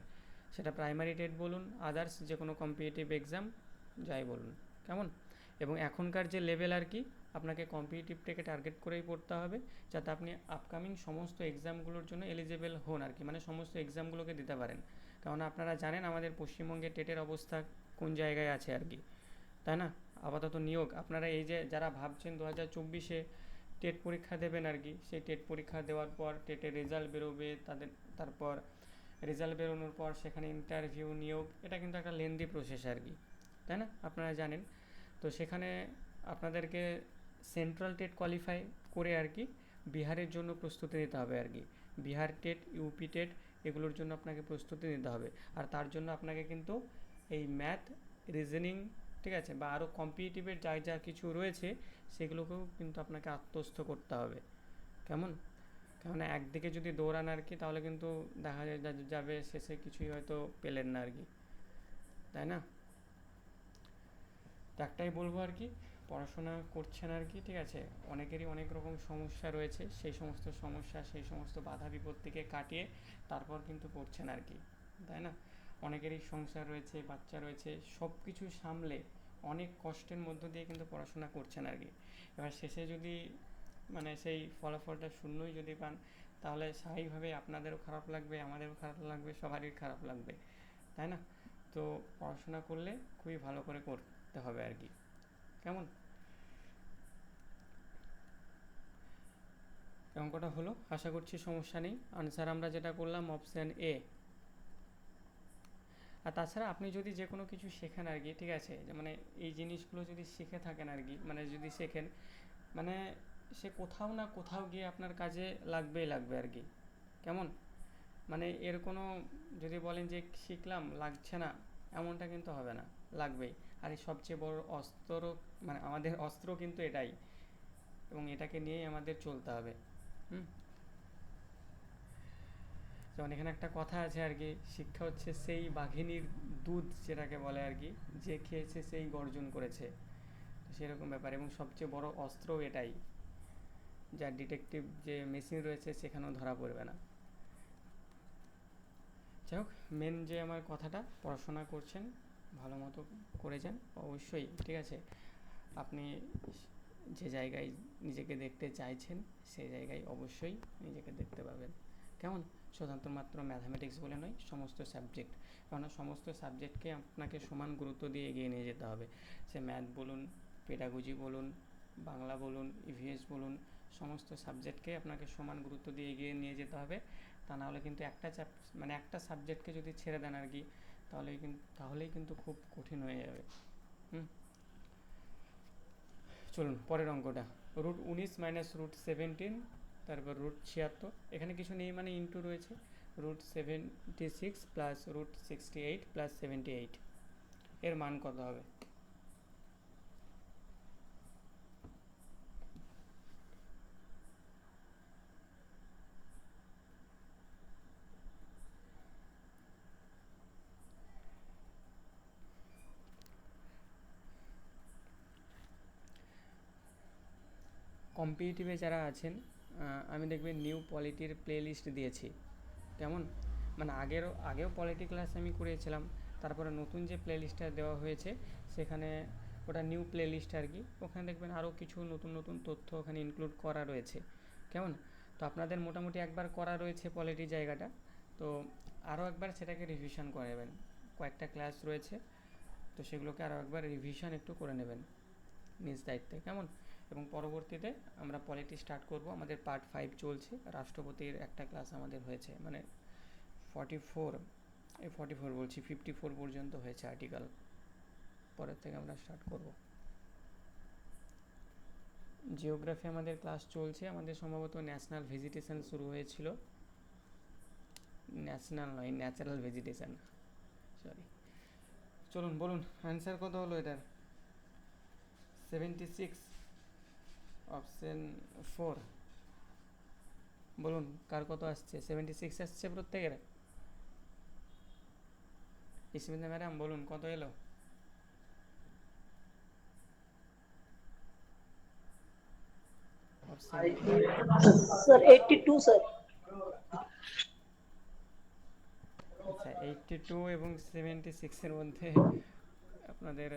Speaker 1: সেটা প্রাইমারি টেট বলুন, আদার্স যে কোনো কম্পিটিটিভ এক্সাম যাই বলুন, কেমন? এবং এখনকার যে লেভেল আর কি, আপনাকে কম্পিটিটিভটাকে টার্গেট করেই পড়তে হবে, যাতে আপনি আপকামিং সমস্ত এক্সামগুলোর জন্য এলিজিবল হন আর কি, মানে সমস্ত এক্সামগুলোকে দিতে পারেন। কারণ আপনারা জানেন আমাদের পশ্চিমবঙ্গের টেটের অবস্থা কোন জায়গায় আছে আর কি, তাই না? আপাতত নিয়োগ আপনারা এই যে যারা ভাবছেন 2024-এ টেট পরীক্ষা দেবেন আর কি, সেই টেট পরীক্ষা দেওয়ার পর টেটের রেজাল্ট বেরোবে, তারপর রেজাল্ট বেরোনোর পর সেখানে ইন্টারভিউ, নিয়োগ, এটা কিন্তু একটা লেন্দি প্রসেস আর কি, তাই না? আপনারা জানেন। তো সেখানে আপনাদেরকে সেন্ট্রাল টেট কোয়ালিফাই করে আর কি বিহারের জন্য প্রস্তুতি নিতে হবে আর কি। বিহার টেট, ইউপি টেট, এগুলোর জন্য আপনাকে প্রস্তুতি নিতে হবে। আর তার জন্য আপনাকে কিন্তু এই ম্যাথ, রিজনিং, ঠিক আছে, বা আরও কম্পিটিটিভের যা যা কিছু রয়েছে সেগুলোকেও কিন্তু আপনাকে আত্মস্থ করতে হবে। কেমন? কেননা একদিকে যদি দৌড়ান আর কি, তাহলে কিন্তু দেখা যাবে শেষে কিছুই হয়তো পেলেন না আর কি, তাই না? তো একটাই বলবো আর কি, পড়াশোনা করছেন আর কি, ঠিক আছে, অনেকেরই অনেক রকম সমস্যা রয়েছে, সেই সমস্ত সমস্যা, সেই সমস্ত বাধা বিপত্তিকে কাটিয়ে তারপর কিন্তু পড়ছেন আর কি, তাই না? অনেকেরই সংসার রয়েছে, বাচ্চা রয়েছে, সব কিছু সামলে অনেক কষ্টের মধ্য দিয়ে কিন্তু পড়াশোনা করছেন আর কি। এবার শেষে যদি মানে সেই ফলাফলটা শূন্যই যদি পান, তাহলে স্বাভাবিকভাবে আপনাদেরও খারাপ লাগবে, আমাদেরও খারাপ লাগবে, সবারই খারাপ লাগবে, তাই না? তো পড়াশোনা করলে খুবই ভালো করে করতে হবে আর কি। কেমন? অঙ্কটা হলো, আশা করছি সমস্যা নেই। আনসার আমরা যেটা করলাম অপশান এ। আর তাছাড়া আপনি যদি যে কোনো কিছু শেখেন আর কি, ঠিক আছে, যে মানে এই জিনিসগুলো যদি শিখে থাকেন আর কি, মানে যদি শেখেন, মানে সে কোথাও না কোথাও গিয়ে আপনার কাজে লাগবেই লাগবে আর কি। কেমন? মানে এর কোনো, যদি বলেন যে শিখলাম লাগছে না, এমনটা কিন্তু হবে না, লাগবেই। আর এই সবচেয়ে বড় অস্ত্র, মানে আমাদের অস্ত্র কিন্তু এটাই, এবং এটাকে নিয়েই আমাদের চলতে হবে। যেমন এখানে একটা কথা আছে আর কি, শিক্ষা হচ্ছে সেই বাঘিনীর দুধ যেটাকে বলে আর কি, যে খেয়েছে সেই গর্জন করেছে, তো সেরকম ব্যাপার। এবং সবচেয়ে বড় অস্ত্রও এটাই, যার ডিটেকটিভ যে মেশিন রয়েছে সেখানেও ধরা পড়বে না। যাই হোক, মেন যে আমার কথাটা, পড়াশোনা করছেন, ভালো মতো করে যান অবশ্যই, ঠিক আছে। আপনি যে জায়গায় নিজেকে দেখতে চাইছেন সেই জায়গায় অবশ্যই নিজেকে দেখতে পাবেন। কেমন? শুধুমাত্র মাত্র ম্যাথামেটিক্স বলে নয়, সমস্ত সাবজেক্ট, কারণ সমস্ত সাবজেক্টকে আপনাকে সমান গুরুত্ব দিয়ে এগিয়ে নিয়ে যেতে হবে। সে ম্যাথ বলুন, পেডাগোজি বলুন, বাংলা বলুন, ইভিএস বলুন, সমস্ত সাবজেক্টকে আপনাকে সমান গুরুত্ব দিয়ে এগিয়ে নিয়ে যেতে হবে। তা নাহলে কিন্তু একটা সাবজেক্টকে যদি ছেড়ে দেন আর কি, তাহলেই কিন্তু খুব কঠিন হয়ে যাবে। চলুন পরের অঙ্কটা, √19 মাইনাস √17, তারপর √76, এখানে কিছু নেই মানে ইন্টু রয়েছে, √76 প্লাস √68 প্লাস 78, এর মান কত হবে? কম্পিটিটিভে যারা আছেন, আমি দেখবে নিউ পলিটির প্লে লিস্ট দিয়েছি। কেমন? মানে আগেও পলিটি ক্লাস আমি করেছিলাম, তারপরে নতুন যে প্লে লিস্টটা দেওয়া হয়েছে সেখানে ওটা নিউ প্লে লিস্ট আর কি, ওখানে দেখবেন আরও কিছু নতুন নতুন তথ্য ওখানে ইনক্লুড করা রয়েছে। কেমন? তো আপনাদের মোটামুটি একবার করা রয়েছে পলিটি জায়গাটা, তো আরও একবার সেটাকে রিভিশন করে নেবেন, কয়েকটা ক্লাস রয়েছে, তো সেগুলোকে আরও একবার রিভিশন একটু করে নেবেন নিজ দায়িত্বে। কেমন? এবং পরবর্তীতে আমরা পলিটি স্টার্ট করব, আমাদের পার্ট 5 চলছে, রাষ্ট্রপতির একটা ক্লাস আমাদের হয়েছে, মানে 54 পর্যন্ত হয়েছে আর্টিকেল, পরের থেকে আমরা স্টার্ট করব। জিওগ্রাফি আমাদের ক্লাস চলছে, আমাদের সম্ভবত ন্যাশনাল ভেজিটেশন শুরু হয়েছিল, ন্যাশনাল নয়, ন্যাচারাল ভেজিটেশন, সরি। চলুন বলুন অ্যান্সার কত হলো এটার? 76, অপশন 4। বলুন কার কত আসছে? 76 আসছে প্রত্যেকের? ইসমিতা ম্যাডাম বলুন কত এলো?
Speaker 3: Sir 82 sir.
Speaker 1: আচ্ছা, 82 এবং 76 এর মধ্যে আপনাদের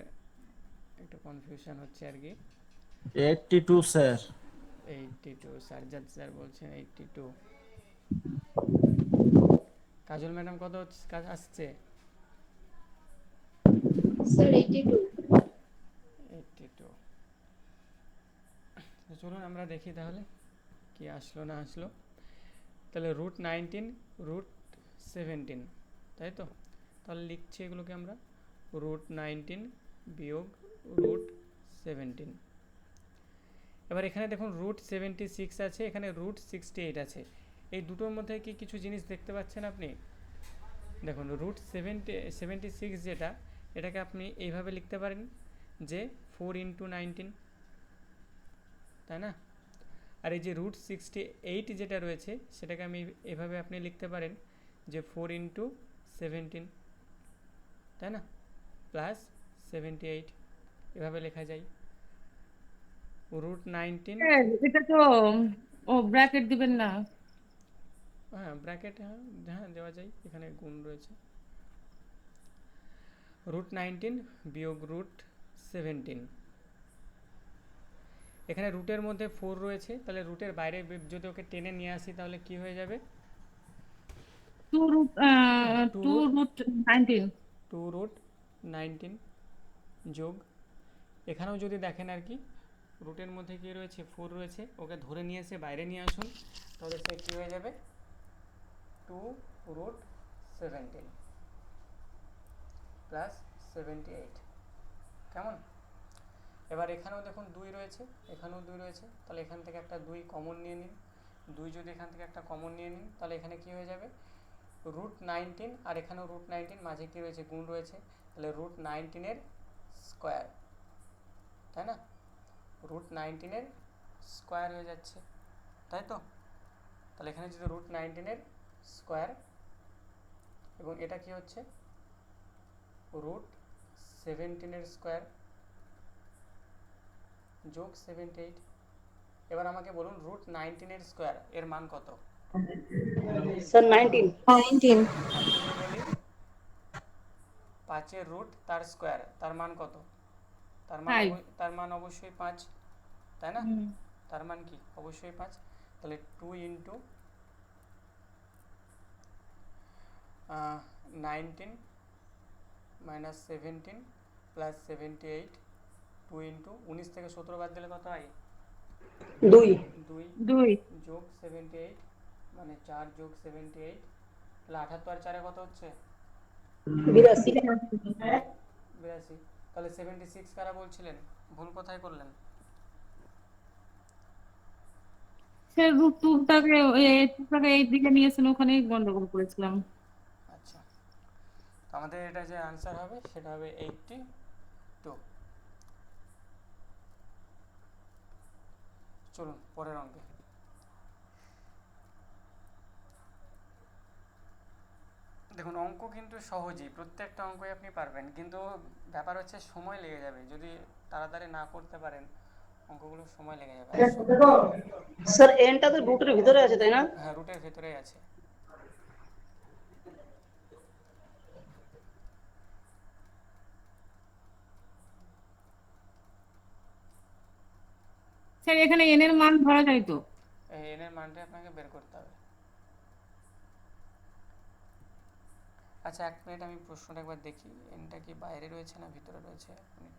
Speaker 1: একটু কনফিউশন হচ্ছে আর কি।
Speaker 6: 82 স্যার।
Speaker 1: 82, সারজাদ স্যার বলছেন 82। কাজল ম্যাডাম কত আসছে?
Speaker 3: স্যার 82।
Speaker 1: 82। চলুন আমরা দেখি তাহলে কি আসলো না আসলো। তাহলে √19, 17, তাই তো? তাহলে লিখছি এগুলোকে আমরা √19 বিয়োগ √17। এবার এখানে দেখুন √76 আছে, এখানে √68 আছে। এই দুটোর মধ্যে কি কিছু জিনিস দেখতে পাচ্ছেন আপনি? দেখুন √76 যেটা, এটাকে আপনি এইভাবে লিখতে পারেন যে 4 × 19, তাই না? আর এই যে √68 যেটা রয়েছে সেটাকে আমি এভাবে আপনি লিখতে পারেন যে 4 × 17, তাই না? প্লাস 78, এভাবে লেখা যায়। √19,
Speaker 2: স্যার এটা তো ও ব্র্যাকেট দিবেন না।
Speaker 1: হ্যাঁ ব্র্যাকেট, হ্যাঁ হ্যাঁ দেওয়া যায়, এখানে গুণ রয়েছে। √19 বিয়োগ √17, এখানে রুটের মধ্যে 4 রয়েছে, তাহলে রুটের বাইরে যদি ওকে টেনে নিয়ে আসি তাহলে কি হয়ে যাবে?
Speaker 2: 2√19
Speaker 1: 2√19 যোগ, এখানেও যদি দেখেন আর কি রুটের মধ্যে কি রয়েছে, 4 রয়েছে, ওকে ধরে নিয়ে এসে বাইরে নিয়ে আসুন, তাহলে সে কী হয়ে যাবে? 2√17 প্লাস 78, কেমন? এবার এখানেও দেখুন 2 রয়েছে, এখানেও 2 রয়েছে, তাহলে এখান থেকে একটা 2 কমন নিয়ে নিন। 2 যদি এখান থেকে একটা কমন নিয়ে নিন তাহলে এখানে কি হয়ে যাবে? √19, আর এখানেও √19, মাঝে কি রয়েছে? গুণ রয়েছে, তাহলে √19 এর স্কোয়ার, তাই না? √19 এর স্কোয়ার হয়ে যাচ্ছে, তাই তো? তাহলে এখানে যদি √19 এর স্কোয়ার, এবং এটা কি হচ্ছে? √17 এর স্কোয়ার যোগ 78। এবার আমাকে বলুন √19 এর স্কোয়ার এর মান কত?
Speaker 3: স্যার 19।
Speaker 5: নাইনটিন।
Speaker 1: আমি যদি বলি 5 এর রুট তার স্কোয়ার, তার মান কত?
Speaker 2: Five।
Speaker 1: তার মান অবশ্যই 5, তাই না? তার মান কি? অবশ্যই 5। তাহলে 2 × 19 - 17 প্লাস 78, 2 × 19 থেকে 17 বাদ দিলে কত হয়?
Speaker 3: 2।
Speaker 1: 2
Speaker 2: 2
Speaker 1: যোগ 78, মানে 4 যোগ 78, তাহলে 78 আর 4 কত হচ্ছে?
Speaker 3: 82।
Speaker 1: 82। তাহলে 76 কারা বলছিলেন? ভুল কোথায় করলেন?
Speaker 2: স্যার √2টাকে এই দিকে নিয়েছেন, ওখানেই গন্ডগোল করেছিলাম।
Speaker 1: আচ্ছা, তো আমাদের এটা যে আনসার হবে সেটা হবে 82। চলুন পরের অঙ্কে। দেখুন অঙ্ক কিন্তু সহজই, প্রত্যেকটা অঙ্কই আপনি পারবেন, কিন্তু ব্যাপার হচ্ছে সময় লেগে যাবে। যদি তাড়াতাড়ি না করতে পারেন অঙ্কগুলো সময় লেগে যাবে।
Speaker 3: স্যার এনটা তো রুটের ভিতরে আছে, তাই না?
Speaker 1: হ্যাঁ রুটের ভেতরেই আছে।
Speaker 2: স্যার এখানে n এর মান ধরা যায় তো?
Speaker 1: এই এন এর মানটা আপনাকে বের করতে হবে। আচ্ছা 1 মিনিট, আমি প্রশ্নটা একবার দেখি, এনটা কি বাইরে রয়েছে না ভিতরে রয়েছে? 1 মিনিট,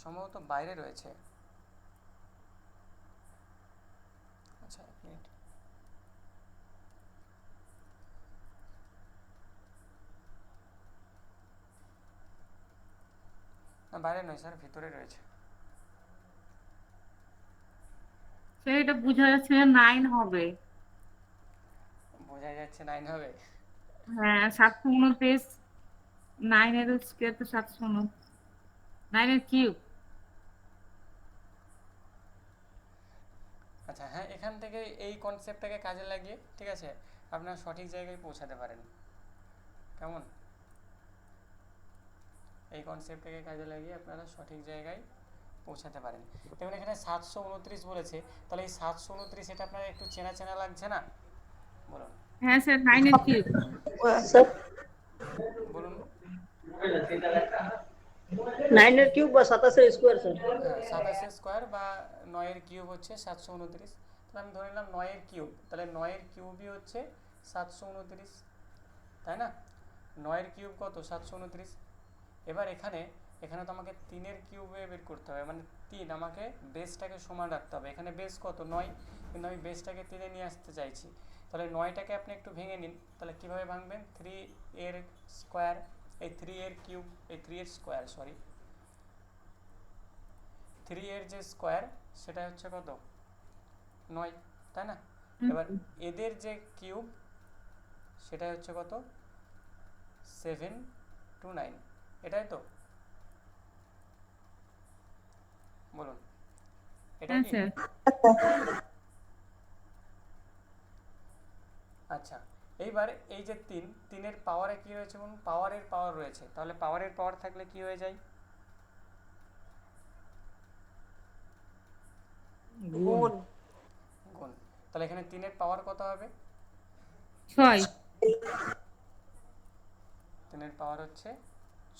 Speaker 1: সম্ভবত বাইরে রয়েছে। আচ্ছা 1 মিনিট, না বাইরে নয় স্যার, ভিতরে রয়েছে।
Speaker 2: স্যার এটা বোঝা যাচ্ছে না 9 হবে।
Speaker 1: বোঝা যাচ্ছে 9 হবে?
Speaker 2: হ্যাঁ 729, 9 এর স্কয়ার তো 729, 9 এর কিউব।
Speaker 1: আচ্ছা হ্যাঁ, এখান থেকে এই কনসেপ্টটাকে কাজে লাগিয়ে ঠিক আছে আপনারা সঠিক জায়গায় পৌঁছাতে পারেন, কেমন? এই কনসেপ্টটাকে কাজে লাগিয়ে আপনারা সঠিক জায়গায় পৌঁছাতে পারেন। দেখুন এখানে 729 বলেছে, তাহলে এই 729 এটা আপনার একটু চেনা চেনা লাগছে না? বলুন
Speaker 2: হ্যাঁ স্যার 9 এর কিউব।
Speaker 3: স্যার
Speaker 1: বলুন।
Speaker 3: 9 এর কিউব বা 27 এর স্কোয়ার স্যার।
Speaker 1: হ্যাঁ 27 এর স্কোয়ার বা 9 এর কিউব হচ্ছে 729। তাহলে আমি ধরে নিলাম 9 এর কিউব, তাহলে 9 এর কিউবই হচ্ছে 729, তাই না? 9 এর কিউব কত? 729। এবার এখানে তো আমাকে 3 এর কিউবে বের করতে হবে, মানে 3 আমাকে বেসটাকে সমান রাখতে হবে। এখানে বেস কত? 9, কিন্তু আমি বেসটাকে 3 এ নিয়ে আসতে চাইছি, তাহলে 9টাকে আপনি একটু ভেঙে নিন। তাহলে কীভাবে ভাঙবেন? 3 এর স্কোয়ার, এই 3 এর কিউব, এই 3 এর স্কোয়ার, সরি 3 এর যে স্কোয়ার সেটা হচ্ছে কত? 9, তাই না? এবার এদের যে কিউব সেটাই হচ্ছে কত? 729, এটাই তো? বলুন, এটা
Speaker 2: হ্যাঁ
Speaker 1: কি?
Speaker 2: স্যার।
Speaker 1: আচ্ছা, এইবার এই যে 3, 3-এর পাওয়ারে কি রয়েছে বলুন? পাওয়ারের পাওয়ার রয়েছে, তাহলে পাওয়ারের পাওয়ার থাকলে কি হয়ে যায়?
Speaker 5: গুণ।
Speaker 1: গুণ। তাহলে এখানে 3-এর পাওয়ার কত হবে?
Speaker 2: 6।
Speaker 1: 3-এর পাওয়ার হচ্ছে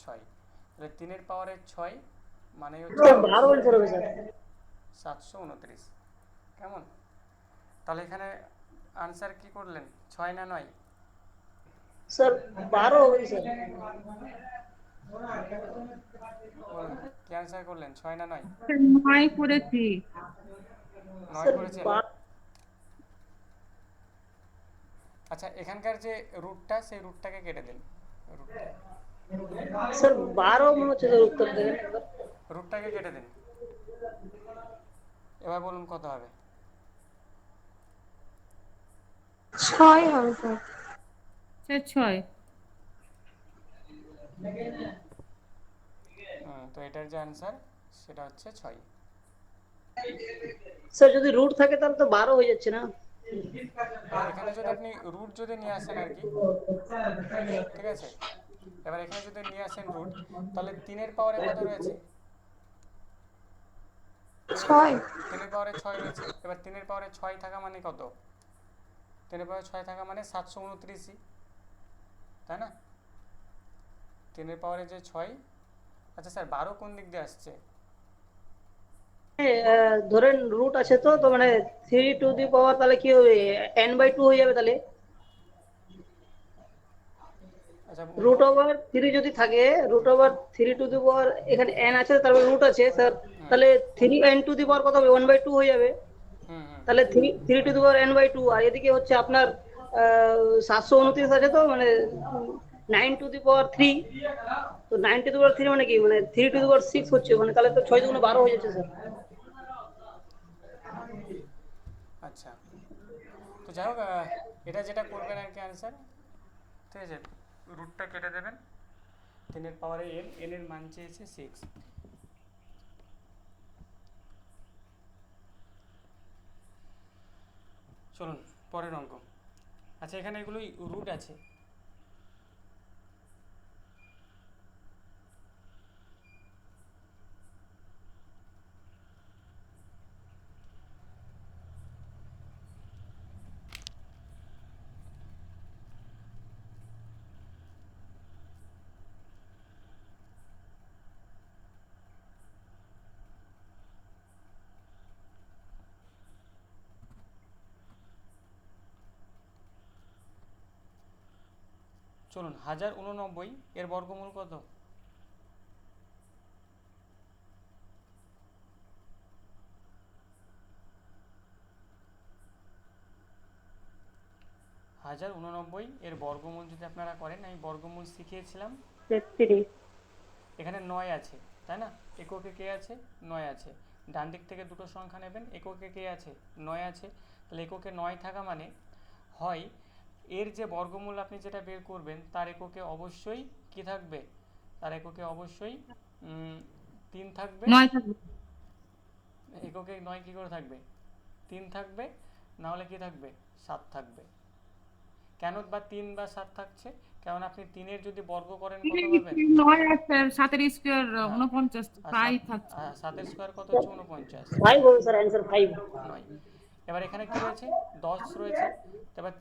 Speaker 1: 6। তাহলে 3-এর পাওয়ারের 6 মানে হচ্ছে
Speaker 3: স্যার 12 आंसर হবে স্যার।
Speaker 1: 729। কেমন? তাহলে এখানে আনসার কি করলেন? 6 না 9?
Speaker 3: স্যার 12 হবে স্যার।
Speaker 1: বলুন, কি আনসার করলেন? 6 না 9?
Speaker 2: 9 করেছি।
Speaker 1: 9
Speaker 3: স্যার
Speaker 1: করেছেন? আচ্ছা, এখানকার যে রুটটা, সেই রুটটাকে কেটে দিন। রুটটা,
Speaker 3: স্যার 12 মনে হচ্ছে স্যার উত্তর দেবেন একবার।
Speaker 1: রুটটাকে কেটে দিন। এবার বলুন কত হবে?
Speaker 5: 6 হবে স্যার।
Speaker 2: স্যার 6।
Speaker 1: তো এটার যে আনসার সেটা হচ্ছে 6।
Speaker 3: স্যার যদি রুট থাকে তাহলে তো 12 হয়ে যাচ্ছে না?
Speaker 1: এখানে যদি আপনি রুট যদি নিয়ে আসেন আর কি, ঠিক আছে? এবার এখানে যদি নিয়ে আসেন রুট, তাহলে 3-এর পাওয়ারে কত রয়েছে?
Speaker 5: 6।
Speaker 1: 3-এর পাওয়ারে 6 রয়েছে। এবার 3-এর পাওয়ারে 6 থাকা মানে কত? 3-এর পাওয়ারে 6 থাকা মানে 729ই, তাই না? 3-এর পাওয়ারে যে 6। আচ্ছা স্যার, 12 কোন দিক দিয়ে আসছে?
Speaker 3: ধরেন রুট আছে তো তো মানে 3 টু দি পাওয়ার তাহলে কি হবে? n/2 হয়ে যাবে তাহলে।
Speaker 1: আচ্ছা,
Speaker 3: রুট ওভার 3 যদি থাকে, রুট ওভার 3 টু দি পাওয়ার এখানে n আছে, তারপর রুট আছে স্যার, তাহলে 3n টু দি পাওয়ার কত হবে? 1/2 হয়ে যাবে।
Speaker 1: হুম হুম
Speaker 3: তাহলে 3 টু দি পাওয়ার n/2, আর এদিকে হচ্ছে আপনার 729 আছে তো মানে 9 টু দি পাওয়ার 3, তো 9 টু দি পাওয়ার 3 মানে কি, মানে 3 টু দি পাওয়ার 6 হচ্ছে, মানে তাহলে তো 6 দুগুণে 12 হয়ে যাচ্ছে স্যার।
Speaker 1: আচ্ছা, তো যাই হোক, এটা যেটা করবেন আর কি আনসার, ঠিক আছে? রুটটা কেটে দেবেন। 3-এর পাওয়ারে n, এর মান চেয়েছে 6। চলুন পরের অঙ্ক। আচ্ছা, এখানে এগুলোই রুট আছে। চলুন, 1089 এর বর্গমূল কত? হাজার 89 এর বর্গমূল যদি আপনারা করেন, আমি বর্গমূল শিখিয়েছিলাম।
Speaker 5: 33।
Speaker 1: এখানে 9 আছে, তাই না? এককে কে আছে? 9 আছে। ডান দিক থেকে দুটো সংখ্যা নেবেন, এককে কে আছে? 9 আছে। তাহলে এককে 9 থাকা মানে হয় এর যে বর্গমূল আপনি যেটা বের করবেন তার এককে অবশ্যই কি থাকবে? তার এককে অবশ্যই 3 থাকবে।
Speaker 2: 9 থাকবে।
Speaker 1: এককে 9 কী করে থাকবে? 3 থাকবে, না হলে কি থাকবে? 7 থাকবে। কেন বা 3 বা 7 থাকছে? কারণ আপনি 3-এর যদি বর্গ করেন কত পাবেন?
Speaker 2: 9 আর 7 এর স্কয়ার 49,
Speaker 1: আর
Speaker 2: তাই থাকছে।
Speaker 1: 7-এর স্কোয়ার কত হচ্ছে? 49।
Speaker 3: 5 হবে স্যার, অ্যান্সার 5।
Speaker 1: 9। এবার এখানে কি রয়েছে? 10 রয়েছে। এবার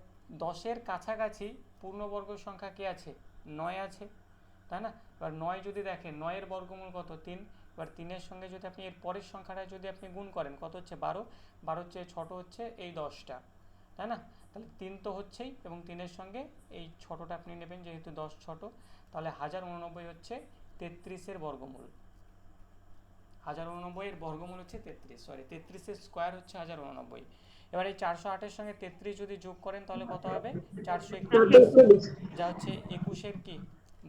Speaker 1: 10-এর কাছাকাছি পূর্ণবর্গ সংখ্যা কি আছে? 9 আছে, তাই না? এবার 9 যদি দেখেন, 9-এর বর্গমূল কত? 3। এবার 3-এর সঙ্গে যদি আপনি এর পরের সংখ্যাটা যদি আপনি গুণ করেন, কত হচ্ছে? 12। 12 চেয়ে ছোট হচ্ছে এই 10টা, তাই না? তাহলে 3 তো হচ্ছেই, এবং 3-এর সঙ্গে এই ছোটটা আপনি নেবেন যেহেতু 10 ছোট। তাহলে 1089 হচ্ছে 33-এর বর্গমূল। 1089 এর বর্গমূল হচ্ছে 33, সরি 33-এর স্কোয়ার হচ্ছে 1089। এবার এই 408-এর সঙ্গে 33 যদি যোগ করেন তাহলে কত হবে? 441, যা হচ্ছে 21-এর কি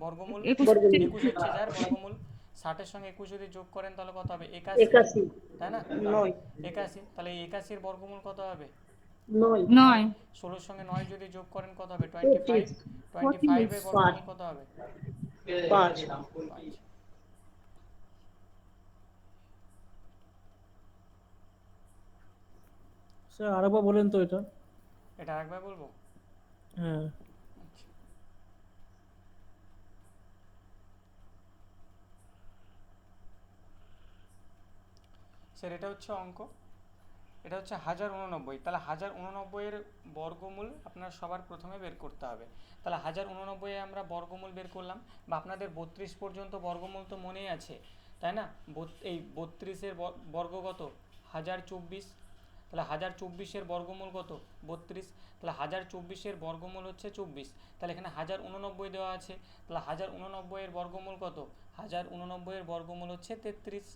Speaker 1: বর্গমূল,
Speaker 2: 21
Speaker 1: 21 হচ্ছে যার বর্গমূল। 60-এর সঙ্গে 21 যদি যোগ করেন তাহলে কত হবে? 81,
Speaker 3: 81
Speaker 1: তাই না?
Speaker 3: 9
Speaker 1: 81, তাহলে এই 81-এর বর্গমূল কত হবে?
Speaker 3: 9
Speaker 2: 9
Speaker 1: 16-এর সঙ্গে 9 যদি যোগ করেন কত হবে? 25, 25-এর বর্গমূল কত হবে?
Speaker 3: 5
Speaker 1: 5।
Speaker 6: স্যার আরেকবার বলেন তো এটা।
Speaker 1: এটা আরেকবার বলবো?
Speaker 6: হ্যাঁ।
Speaker 1: আচ্ছা, স্যার এটা হচ্ছে অঙ্ক, এটা হচ্ছে 1089। তাহলে 1089-এর বর্গমূল আপনার সবার প্রথমে বের করতে হবে। তাহলে 1089-এ আমরা বর্গমূল বের করলাম, বা আপনাদের 32 পর্যন্ত বর্গমূল তো মনেই আছে, তাই না? এই 32-এর বর্গ কত? 1024। তাহলে 1024-এর বর্গমূল কত? 32। তাহলে 1024-এর বর্গমূল হচ্ছে 24। তাহলে এখানে 1089 দেওয়া আছে, তাহলে 1089-এর বর্গমূল কত? 1089-এর বর্গমূল হচ্ছে 33।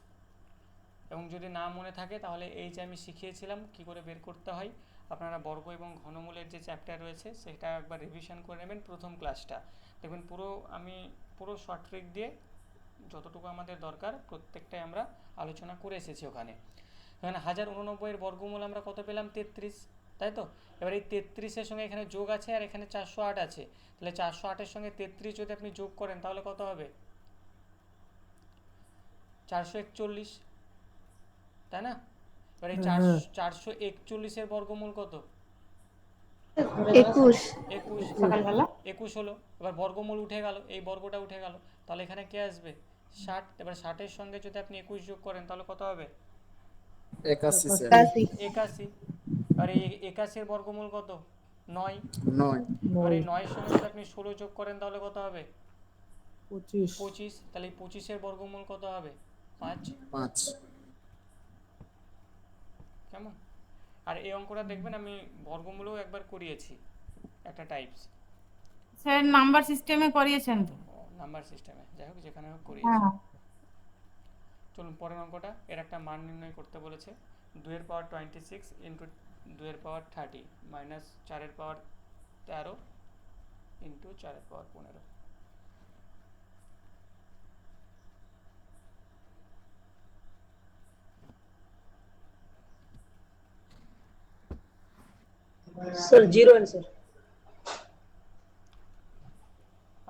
Speaker 1: এবং যদি না মনে থাকে তাহলে এই যে আমি শিখিয়েছিলাম কি করে বের করতে হয়, আপনারা বর্গ এবং ঘনমূলের যে চ্যাপ্টার রয়েছে সেটা একবার রিভিশন করে নেবেন, প্রথম ক্লাসটা দেখবেন। আমি পুরো শর্ট ট্রিক দিয়ে যতটুকু আমাদের দরকার প্রত্যেকটাই আমরা আলোচনা করে এসেছি ওখানে। এখানে 1089-এর বর্গমূল আমরা কত পেলাম? 33, তাই তো? এবার এই 33-এর সঙ্গে এখানে যোগ আছে আর এখানে 408 আছে, তাহলে 408-এর সঙ্গে 33 যদি আপনি যোগ করেন তাহলে কত হবে? 441, তাই না? এবার এই 441-এর বর্গমূল কত?
Speaker 5: 21
Speaker 1: 21।
Speaker 5: সকালবেলা
Speaker 1: 21 হলো। এবার বর্গমূল উঠে গেল, এই বর্গটা উঠে গেল, তাহলে এখানে কে আসবে? 60। এবার 60-এর সঙ্গে যদি আপনি 21 যোগ করেন তাহলে কত হবে?
Speaker 6: 81 স্যার।
Speaker 1: 81। আর এই 81-এর বর্গমূল কত? 9।
Speaker 6: 9
Speaker 1: এবার এই 9-এর সঙ্গে যদি আপনি 16 যোগ করেন তাহলে কত হবে?
Speaker 6: 25
Speaker 1: 25। তাহলে এই 25-এর বর্গমূল কত হবে? 5।
Speaker 6: 5।
Speaker 1: কেমন? আর এই অঙ্কটা দেখবেন আমি বর্গমূলও একবার করিয়েছি, একটা টাইপস
Speaker 2: স্যার নাম্বার সিস্টেমে করিয়েছেন তো?
Speaker 1: নাম্বার সিস্টেমে, যাই হোক যেখানে হোক করিয়েছি।
Speaker 2: হ্যাঁ।
Speaker 1: চলুন পরের অঙ্কটা, এর একটা মান নির্ণয় করতে বলেছে। 2-এর পাওয়ার 26 ইন্টু 2-এর পাওয়ার 30 মাইনাস 4-এর পাওয়ার 13 ইন্টু 4-এর পাওয়ার 15।
Speaker 3: Sir zero answer.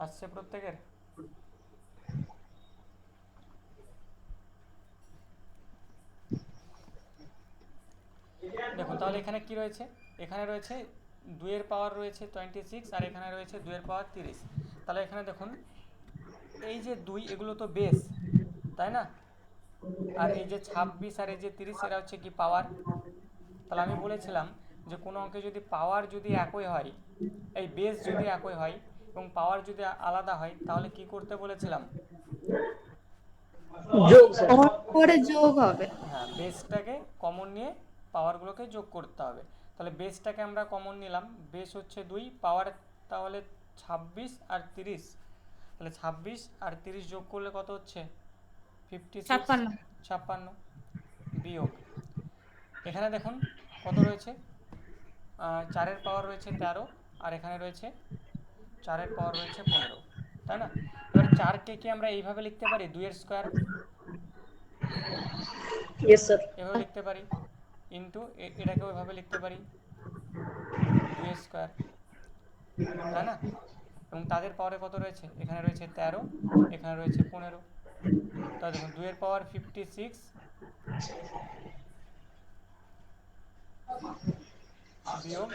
Speaker 1: আসছে প্রত্যেকের? দেখুন তাহলে এখানে কি রয়েছে? এখানে রয়েছে 2-এর পাওয়ার রয়েছে 26 আর এখানে রয়েছে 2-এর পাওয়ার 30। তাহলে এখানে দেখুন এই যে 2 এগুলো তো বেস, তাই না? আর এই যে 26 আর এই যে 30 এরা হচ্ছে কি পাওয়ার। তাহলে আমি বলেছিলাম যে কোনো অঙ্কে যদি পাওয়ার যদি একই হয়, এই বেস যদি একই হয় এবং পাওয়ার যদি আলাদা হয় তাহলে কি করতে বলেছিলাম?
Speaker 3: যোগ স্যার।
Speaker 5: পরে যোগ হবে।
Speaker 1: হ্যাঁ, বেসটাকে কমন নিয়ে পাওয়ারগুলোকে যোগ করতে হবে। তাহলে বেসটাকে আমরা কমন নিলাম, বেস হচ্ছে 2, পাওয়ার তাহলে 26 আর 30। তাহলে 26 আর 30 যোগ করলে কত হচ্ছে? 56। 56 বিয়োগ এখানে দেখুন কত রয়েছে? 4-এর পাওয়ার রয়েছে 13 আর এখানে রয়েছে 4-এর পাওয়ার রয়েছে 15, তাই না? এবারে 4কে কি আমরা এইভাবে লিখতে পারি? 2-এর স্কোয়ার
Speaker 3: ইয়েস স্যার।
Speaker 1: এভাবে লিখতে পারি, ইন্টু এটাকেও এভাবে লিখতে পারি 2-এর স্কোয়ার, তাই না? এবং তাদের পাওয়ারে কত রয়েছে? এখানে রয়েছে 13, এখানে রয়েছে 15। তাহলে দেখুন 2-এর পাওয়ার 56 বিয়োগ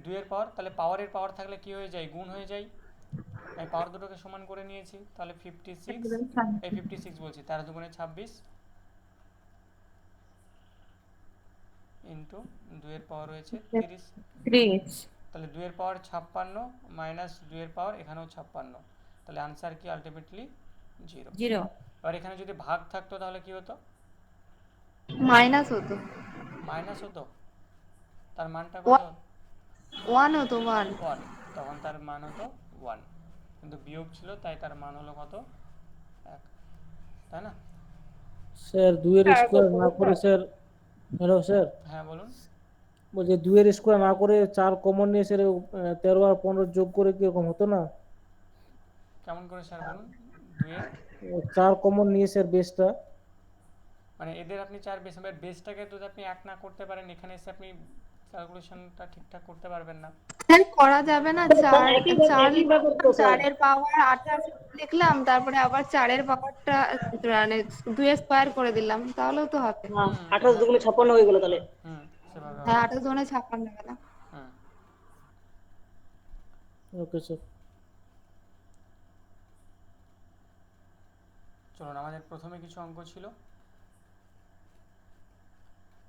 Speaker 1: 2-এর পাওয়ার, তাহলে পাওয়ারের পাওয়ার থাকলে কি হয়ে যায়? গুণ হয়ে যায়। আমি পাওয়ার দুটোকে সমান করে নিয়েছি, তাহলে 56, এই 56 বলছি, 13 দুগুণে 26 ইন্টু 2-এর পাওয়ার রয়েছে 30।
Speaker 2: 30
Speaker 1: তাহলে 2-এর পাওয়ার 56 মাইনাস 2-এর পাওয়ার এখানেও 56, তাহলে আনসার কি? আলটিমেটলি 0।
Speaker 2: 0
Speaker 1: এবার এখানে যদি ভাগ থাকতো তাহলে কি হতো?
Speaker 5: মাইনাস হতো,
Speaker 1: মাইনাস হতো। তার মানটা কত?
Speaker 5: 1 হতো, 1।
Speaker 1: 1, তখন তার মান হতো 1, কিন্তু বিয়োগ ছিল তাই তার মান হলো কত? 1, তাই না?
Speaker 6: স্যার 2 এর স্কয়ার না করে স্যার, হ্যালো স্যার,
Speaker 1: হ্যাঁ বলুন।
Speaker 6: বলছে 2 এর স্কোয়ার না করে 4 কমন নিয়ে এসে 13 আর 15 যোগ করে কিরকম হতো না?
Speaker 1: কেমন করে স্যার বলুন? 2-এর
Speaker 6: 4 কমন নিয়ে এসে বেসটা।
Speaker 1: মানে এদের আপনি 4 বেস, এবার বেসটাকে যদি আপনি 1 না করতে পারেন, এখানে এসে আপনি ক্যালকুলেশনটা ঠিকঠাক করতে পারবেন না।
Speaker 7: স্যার করা যাবে না? চার চার
Speaker 3: একই ব্যাপার তো স্যার।
Speaker 7: চারের পাওয়ার 28 লিখলাম, তারপরে আবার চারের পাওয়ারটা মানে 2 স্কোয়ার করে দিলাম, তাহলেও তো হবে।
Speaker 3: হ্যাঁ, 28 দুগুণে 56 হয়ে গেল তাহলে।
Speaker 1: সেভাবে
Speaker 7: হ্যাঁ,
Speaker 1: হবে।
Speaker 7: 28 দুগুণে 56 হবে না?
Speaker 1: হুম।
Speaker 6: Okay sir.
Speaker 1: চলুন, আমাদের প্রথমে কিছু অঙ্ক ছিল,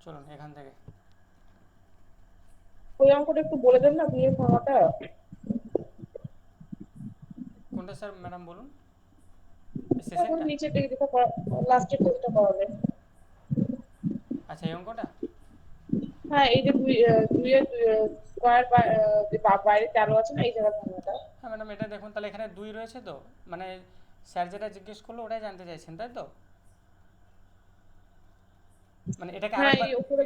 Speaker 1: চলুন এখান থেকে।
Speaker 8: ওই অঙ্কটা একটু বলে দেন না, বিয়ের ভাঙাটা।
Speaker 1: কোনটা স্যার ম্যাডাম বলুন?
Speaker 8: তারপর
Speaker 1: শেষেরটা?
Speaker 8: নিচের দিকে যেটা লাস্টের পেজটা করাবে।
Speaker 1: আচ্ছা, এই অঙ্কটা?
Speaker 8: হ্যাঁ, এই যে দুইয়ের স্কোয়ার বাইরে 13 আছে না, এই জায়গার ভাঙাটা।
Speaker 1: হ্যাঁ ম্যাডাম, এটা দেখুন, তাহলে এখানে 2 রয়েছে তো, মানে স্যার যেটা জিজ্ঞেস করলো ওটাই জানতে চাইছেন, তাই তো? মানে এটাকে
Speaker 8: হ্যাঁ,
Speaker 1: আরেকবার,
Speaker 8: এই উপরে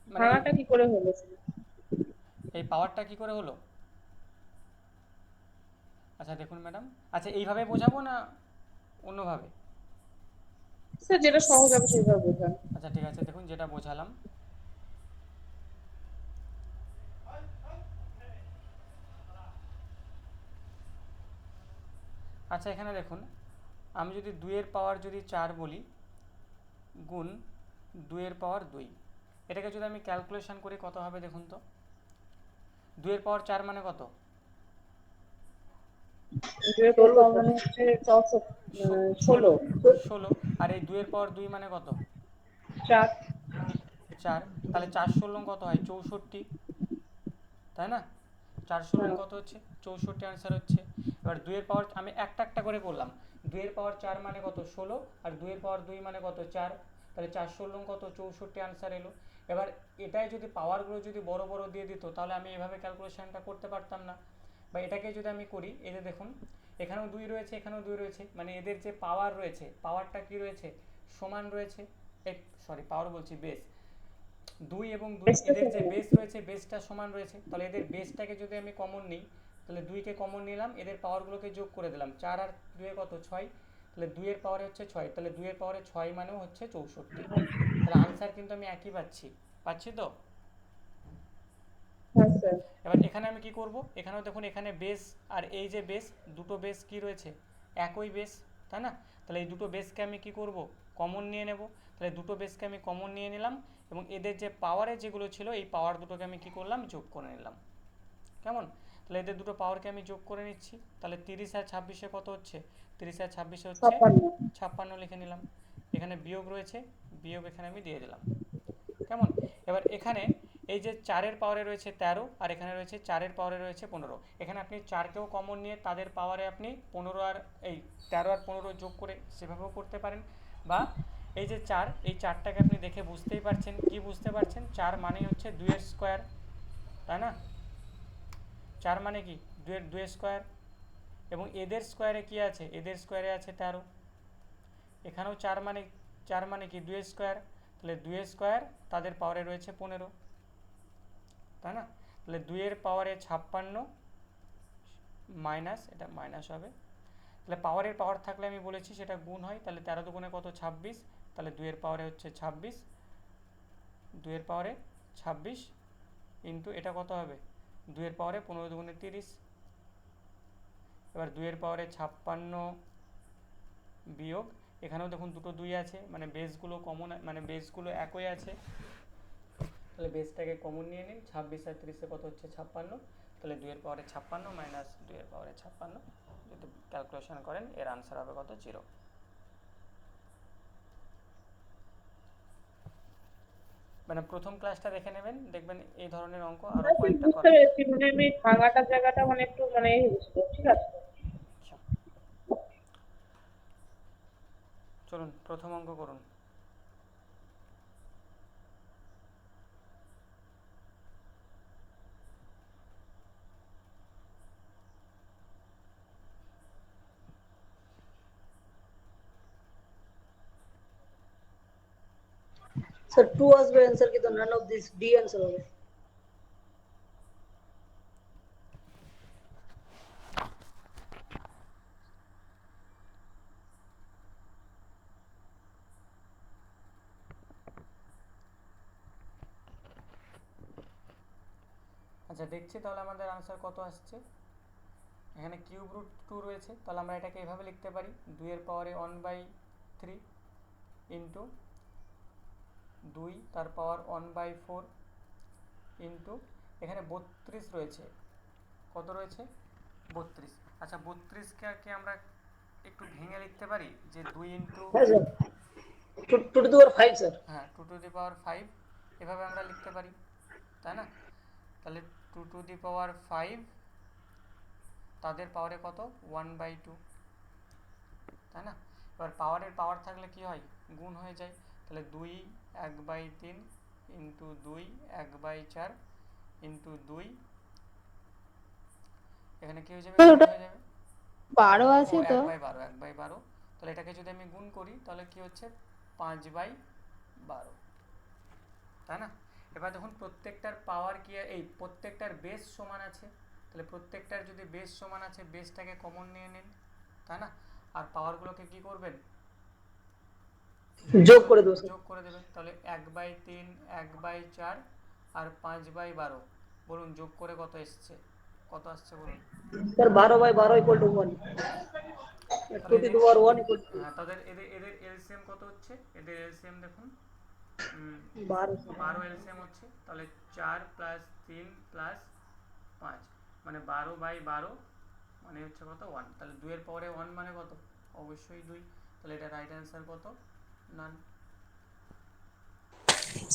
Speaker 1: মানে
Speaker 8: ভাঙাটা কি করে হলো?
Speaker 1: এই পাওয়ারটা কি করে হলো? আচ্ছা দেখুন ম্যাডাম, আচ্ছা এইভাবে বোঝাবো না অন্যভাবে?
Speaker 8: স্যার যেটা সহজ হবে সেইভাবে বোঝান।
Speaker 1: আচ্ছা ঠিক আছে, দেখুন যেটা বোঝালাম। আচ্ছা এখানে দেখুন, আমি যদি 2-এর পাওয়ার যদি 4 বলি, গুণ 2-এর পাওয়ার 2, এটাকে যদি আমি ক্যালকুলেশন করি কত হবে দেখুন তো? 2-এর পাওয়ার 4 মানে কত?
Speaker 8: 2 এর পাওয়ার মানে হচ্ছে 16।
Speaker 1: 16। আর এই 2-এর পাওয়ার 2 মানে কত?
Speaker 8: 4।
Speaker 1: 4। তাহলে 4 16 কত হয়? 64, তাই না? 4 16 কত হচ্ছে? 64 আনসার হচ্ছে। এবার 2-এর পাওয়ার আমি একটা একটা করে করলাম। 2-এর পাওয়ার 4 মানে কত? 16। আর 2-এর পাওয়ার 2 মানে কত? 4। তাহলে 4 16 কত? 64 আনসার এলো। এবার এটাই যদি পাওয়ারগুলো যদি বড় বড় দিয়ে দিত, তাহলে আমি এভাবে ক্যালকুলেশনটা করতে পারতাম না। বা এটাকে যদি আমি করি, এই যে দেখুন, এখানেও 2 রয়েছে, এখানেও 2 রয়েছে, মানে এদের যে পাওয়ার রয়েছে, পাওয়ারটা কি রয়েছে? সমান রয়েছে। সরি, পাওয়ার বলছি, বেস। 2 এবং 2 এদের যে বেস রয়েছে, বেসটা সমান রয়েছে। তাহলে এদের বেসটাকে যদি আমি কমন নিই, তাহলে 2কে কমন নিলাম, এদের পাওয়ারগুলোকে যোগ করে দিলাম। 4 আর 2 কত? 6। তাহলে 2-এর পাওয়ারে হচ্ছে 6, তাহলে 2-এর পাওয়ারে 6 মানেও হচ্ছে 64। তাহলে আনসার কিন্তু আমি একই পাচ্ছি তো?
Speaker 8: হ্যাঁ স্যার।
Speaker 1: এবার এখানে আমি কি করব? এখানেও দেখুন, এখানে বেস আর এই যে বেস, দুটো বেস কি রয়েছে? একই বেস, তাই না? তাহলে এই দুটো বেসকে আমি কি করব? কমন নিয়ে নেব। তাহলে দুটো বেসকে আমি কমন নিয়ে নিলাম, এবং এদের যে পাওয়ারে যেগুলো ছিল, এই পাওয়ার দুটোকে আমি কি করলাম? যোগ করে নিলাম। কেমন? তাহলে এদের দুটো পাওয়ারকে আমি যোগ করে নিচ্ছি। তাহলে 30 আর 26-এ কত হচ্ছে? 30 আর 26-এ হচ্ছে 56 লিখে নিলাম। এখানে বিয়োগ রয়েছে, বিয়োগ এখানে আমি দিয়ে দিলাম। কেমন? এবার এখানে এই যে 4-এর পাওয়ারে রয়েছে 13, আর এখানে রয়েছে 4-এর পাওয়ারে রয়েছে 15। এখানে আপনি 4কেও কমন নিয়ে তাদের পাওয়ারে আপনি 15 আর এই 13 আর 15 যোগ করে সেভাবেও করতে পারেন। বা এই যে 4, এই 4টাকে আপনি দেখে বুঝতেই পারছেন, কি বুঝতে পারছেন? 4 মানেই হচ্ছে 2-এর স্কোয়ার, তাই না? 4 মানে কি? 2-এর স্কোয়ার। এবং এদের স্কোয়ারে কি আছে? এদের স্কোয়ারে আছে 13। এখানেও 4 মানে কি? 2-এর স্কোয়ার। তাহলে 2-এর স্কোয়ার, তাদের পাওয়ারে রয়েছে 15, তাই না? তাহলে 2-এর পাওয়ারে 56 মাইনাস, এটা মাইনাস হবে। তাহলে পাওয়ারের পাওয়ার থাকলে আমি বলেছি সেটা গুণ হয়। তাহলে 13 দুগুণে কত? 26। তাহলে 2-এর পাওয়ারে হচ্ছে 26, 2-এর পাওয়ারে 26 ইন্টু এটা কত হবে? 2-এর পাওয়ারে 15 দুগুণে 30। এবার 2-এর পাওয়ারে 56 বিয়োগ, এখানেও দেখুন দুটো 2 আছে, মানে বেসগুলো কমন, মানে বেসগুলো একই আছে। তাহলে বেসটাকে কমন নিয়ে নিন। 26 আর 30-এ কত হচ্ছে? 56। তাহলে 2-এর পাওয়ারে 56 মাইনাস 2-এর পাওয়ারে 56 যদি ক্যালকুলেশন করেন, এর আনসার হবে কত? 0। মানে প্রথম ক্লাসটা দেখে নেবেন, দেখবেন এই ধরনের অঙ্ক আরও কয়েকটা
Speaker 8: বুঝতে
Speaker 1: করা।
Speaker 8: পেরেছি, মানে আমি ভাঙাটার জায়গাটা মানে একটু মানে বুঝতে, ঠিক আছে।
Speaker 1: আচ্ছা, চলুন প্রথম অঙ্ক করুন।
Speaker 3: স্যার 2 আসবে অ্যান্সার, কিন্তু none of this D answer হবে।
Speaker 1: আচ্ছা দেখছি তাহলে আমাদের আনসার কত আসছে। এখানে কিউব রুট 2 রয়েছে, তাহলে আমরা এটাকে এভাবে লিখতে পারি 2 এর পাওয়ারে 1/3 ইন্টু 2 তার পাওয়ার 1/4 ইন্টু এখানে 32 রয়েছে, কত রয়েছে 32। আচ্ছা 32কে আমরা একটু ভেঙে লিখতে পারি যে 2 ইন্টু,
Speaker 3: হ্যাঁ sir, 2 to the power 5 sir.
Speaker 1: হ্যাঁ 2 টু দি পাওয়ার 5 এভাবে আমরা লিখতে পারি, তাই না? তাহলে 2 টু দি পাওয়ার 5 তাদের পাওয়ারে কত 1/2, তাই না? এবার পাওয়ারের পাওয়ার থাকলে কি হয়, গুণ হয়ে যায়। তাহলে 2 1/3 ইন্টু 2 1/4 ইন্টু 2, এখানে কি হয়ে যাবে,
Speaker 7: স্যার,
Speaker 1: গুণ
Speaker 7: ওটা
Speaker 1: হয়ে যাবে।
Speaker 7: 12
Speaker 1: ও
Speaker 7: আছে তো?
Speaker 1: 1/12, তাহলে এটাকে যদি আমি গুণ করি তাহলে কি হচ্ছে 5/12, তাই না? এবার দেখুন প্রত্যেকটার পাওয়ার কি, এই প্রত্যেকটার বেস সমান আছে, তাহলে প্রত্যেকটার যদি বেস সমান আছে বেসটাকে কমন নিয়ে নিন, তাই না? আর পাওয়ারগুলোকে কি করবেন,
Speaker 3: যোগ করে দেবো স্যার।
Speaker 1: যোগ করে দেবেন। তাহলে 1/3 1/4 আর 5/12, বলুন যোগ করে কত এসছে, কত আসছে বলুন।
Speaker 3: স্যার 12/12 = 1, 2
Speaker 1: তাহলে
Speaker 3: to the power 1 =
Speaker 1: হ্যাঁ তাদের এদের এদের এলসিএম কত হচ্ছে, এদের এলসিএম দেখুন
Speaker 3: 12।
Speaker 1: 12 এলসিএম হচ্ছে, তাহলে 4 + 3 + 5 মানে 12/12 মানে হচ্ছে কত 1। তাহলে 2 এর পাওয়ারে 1 মানে কত, অবশ্যই 2। তাহলে এটা রাইট অ্যান্সার কত, নান।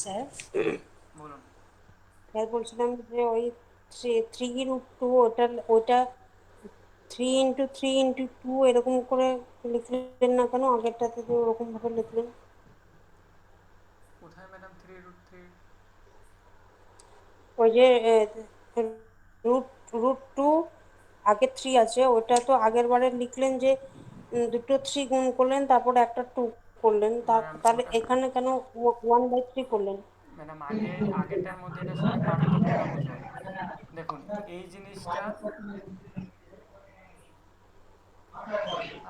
Speaker 5: স্যার
Speaker 1: বলুন।
Speaker 5: স্যার বলছিলাম যে ওই 3√2 ওটা 3 × 3 × 2 এরকম করে লিখলেন না কেন? আগেরটাতে তো ওরকম ভাবে লিখলেন।
Speaker 1: কোথায় ম্যাডাম 3√3?
Speaker 5: ওই যে রুট রুট 2 আগে 3 আছে, ওটা তো আগের বারে লিখলেন যে দুটো 3 গুণ করলেন তারপরে একটা 2 করলেন,
Speaker 1: ম্যাডাম
Speaker 5: তাহলে
Speaker 1: ওটা,
Speaker 5: এখানে কেন 1/3 করলেন?
Speaker 1: ম্যাডাম আগেরটার মধ্যে এটার সঙ্গে পার্থক্যটা বুঝুন। দেখুন এই জিনিসটা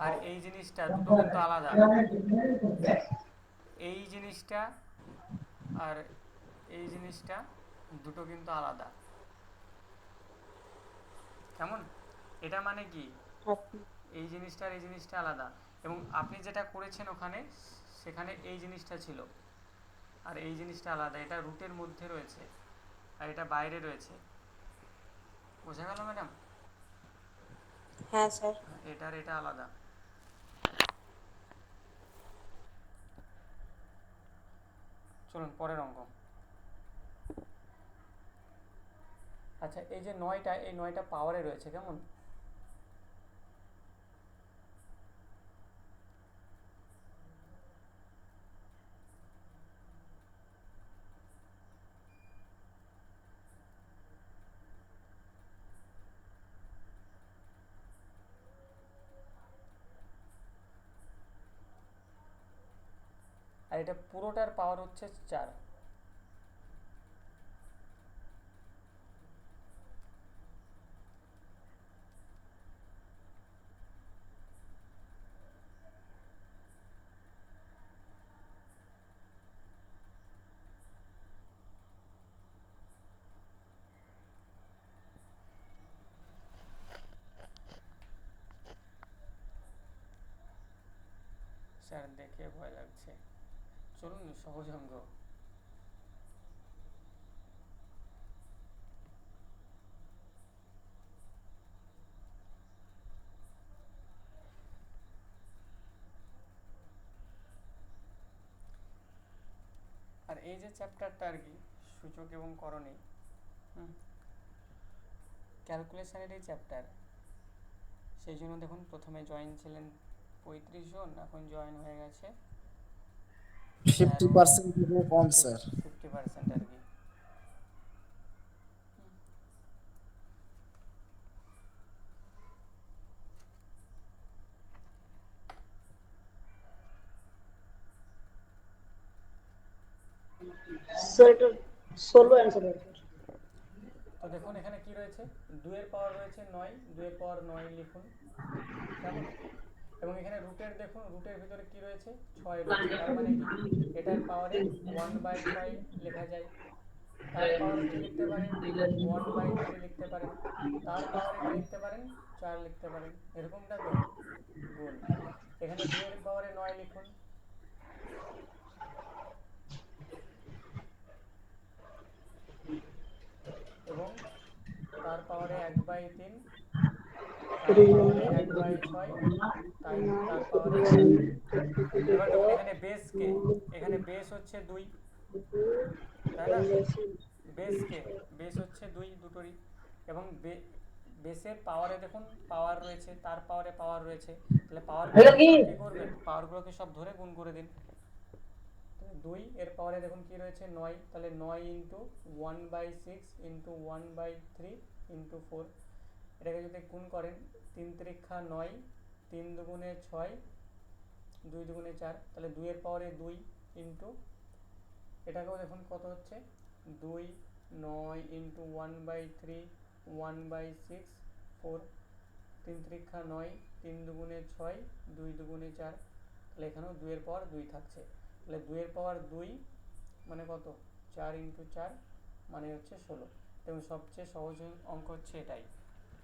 Speaker 1: আর এই জিনিসটা দুটো কিন্তু আলাদা, এই জিনিসটা আর এই জিনিসটা দুটো কিন্তু আলাদা, কেমন? এটা মানে কি, এই জিনিসটা আর এই জিনিসটা আলাদা, এবং আপনি যেটা করেছেন ওখানে সেখানে এই জিনিসটা ছিল আর এই জিনিসটা আলাদা, এটা রুটের মধ্যে রয়েছে আর এটা বাইরে রয়েছে, বোঝা গেল ম্যাডাম?
Speaker 5: হ্যাঁ স্যার।
Speaker 1: এটা আর এটা আলাদা। চলুন পরের অঙ্ক। আচ্ছা এই যে 9টা, এই 9টা পাওয়ারে রয়েছে, কেমন? আর এটা পুরোটার পাওয়ার হচ্ছে 4। স্যার দেখে ভয় লাগছে, চলুন সহজ অঙ্ক। আর এই যে চ্যাপ্টারটা আর কি, সূচক এবং করণী, ক্যালকুলেশনের এই চ্যাপ্টার, সেই জন্য দেখুন প্রথমে জয়েন ছিলেন 35 জন, এখন জয়েন হয়ে গেছে
Speaker 9: 50% কম স্যার।
Speaker 1: 50% আর কি।
Speaker 3: স্যার এটা 16 অ্যান্সার হবে।
Speaker 1: তো দেখুন এখানে কি রয়েছে, 2 এর পাওয়ার রয়েছে 9, 2 এর পাওয়ার 9 লিখুন, কেমন? এবং এখানে রুটের দেখুন, রুটের ভিতরে কি রয়েছে 6 রয়েছে, তার মানে কি এটার পাওয়ারে 1/6 লেখা যায়, তার পাওয়ারে কি লিখতে পারেন 1/3 লিখতে পারেন, তার পাওয়ারে কি লিখতে পারেন 4 লিখতে পারেন, এরকমটা তো গুণ। এখানে 2 এর পাওয়ারে 9 লিখুন, এবং তার পাওয়ারে 1/3, তার পাওয়ারে 1/6, তাই তার পাওয়ারে 4। এবার দেখুন এখানে বেস কে, এখানে বেস হচ্ছে 2, তাই না? বেস কে, বেস হচ্ছে 2 দুটোরই, এবং বেসের পাওয়ারে দেখুন পাওয়ার রয়েছে, তার পাওয়ারে পাওয়ার রয়েছে, তাহলে পাওয়ারগুলোকে সব কী করবেন, পাওয়ারগুলোকে সব ধরে গুণ করে দিন। 2 এর পাওয়ারে দেখুন কি রয়েছে 9, তাহলে 9 ইন্টু 1/6 ইন্টু 1/3 ইন্টু 4, এটাকে যদি গুণ করেন 3 3 9, 3 দুগুণে 6, 2 দুগুণে 4, তাহলে 2 এর পাওয়ারে 2 ইন্টু, এটাকেও দেখুন কত হচ্ছে 2 9 ইন্টু 1/3 1/6 4, 3 3 9, 3 দুগুণে 6, 2 দুগুণে 4, তাহলে এখানেও 2 এর পাওয়ার 2 থাকছে, তাহলে 2 এর পাওয়ার 2 মানে কত 4 ইন্টু 4 মানে হচ্ছে 16। এবং সবচেয়ে সহজ অঙ্ক হচ্ছে এটাই,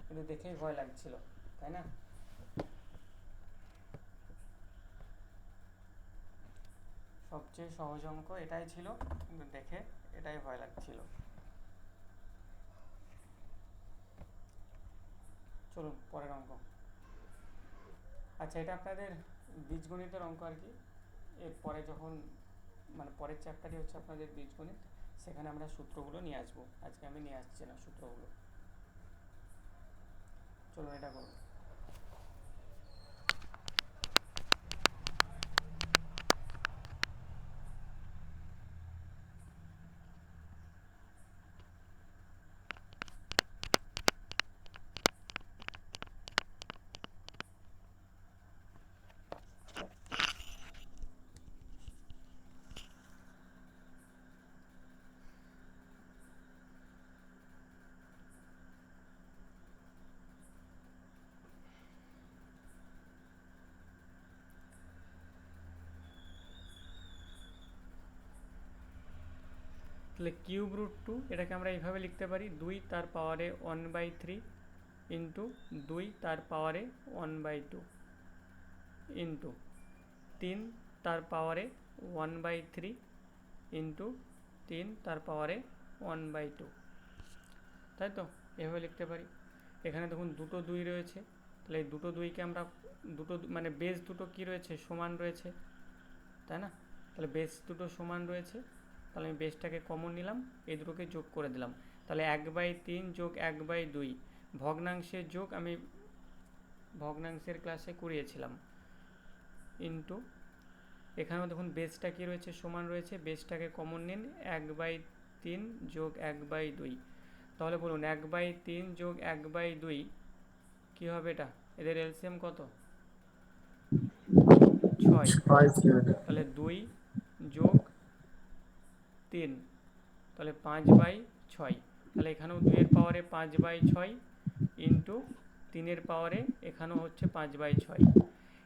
Speaker 1: কিন্তু দেখেই ভয় লাগছিল, তাই না? সবচেয়ে সহজ অঙ্ক এটাই ছিল, কিন্তু দেখে এটাই ভয় লাগছিল। চলুন পরের অঙ্ক। আচ্ছা, এটা আপনাদের বীজগণিতের অঙ্ক আর কি। এর পরে যখন মানে পরের চ্যাপ্টারই হচ্ছে আপনাদের বীজগণিত, সেখানে আমরা সূত্রগুলো নিয়ে আসবো, আজকে আমি নিয়ে আসছি না সূত্রগুলো। চলুন এটা করুন। তাহলে কিউব রুট 2 এটাকে আমরা এইভাবে লিখতে পারি, 2 তার পাওয়ারে 1/3 ইন্টু 2 তার পাওয়ারে 1/2 ইন্টু 3 তার পাওয়ারে 1/3 ইন্টু 3 তার পাওয়ারে 1/2, তাই তো? এভাবে লিখতে পারি। এখানে দেখুন দুটো 2 রয়েছে, তাহলে এই দুটো 2কে আমরা দুটো মানে বেস দুটো কি রয়েছে সমান রয়েছে, তাই না? তাহলে বেস দুটো সমান রয়েছে, তাহলে আমি বেসটাকে কমন নিলাম, এই দুটোকে যোগ করে দিলাম, তাহলে 1/3 যোগ 1/2 ভগ্নাংশের যোগ আমি ভগ্নাংশের ক্লাসে করিয়েছিলাম, ইন্টু এখানেও দেখুন বেসটা কি রয়েছে সমান রয়েছে, বেসটাকে কমন নিন 1/3 যোগ 1/2, তাহলে বলুন 1/3 যোগ 1/2 কী হবে? এটা এদের এলসিএম কত? 6, তাহলে 2 যোগ 3, তাহলে 5/6, তাহলে এখানেও 2 এর পাওয়ারে 5/6 ইন্টু 3 এর পাওয়ারে এখানেও হচ্ছে 5/6।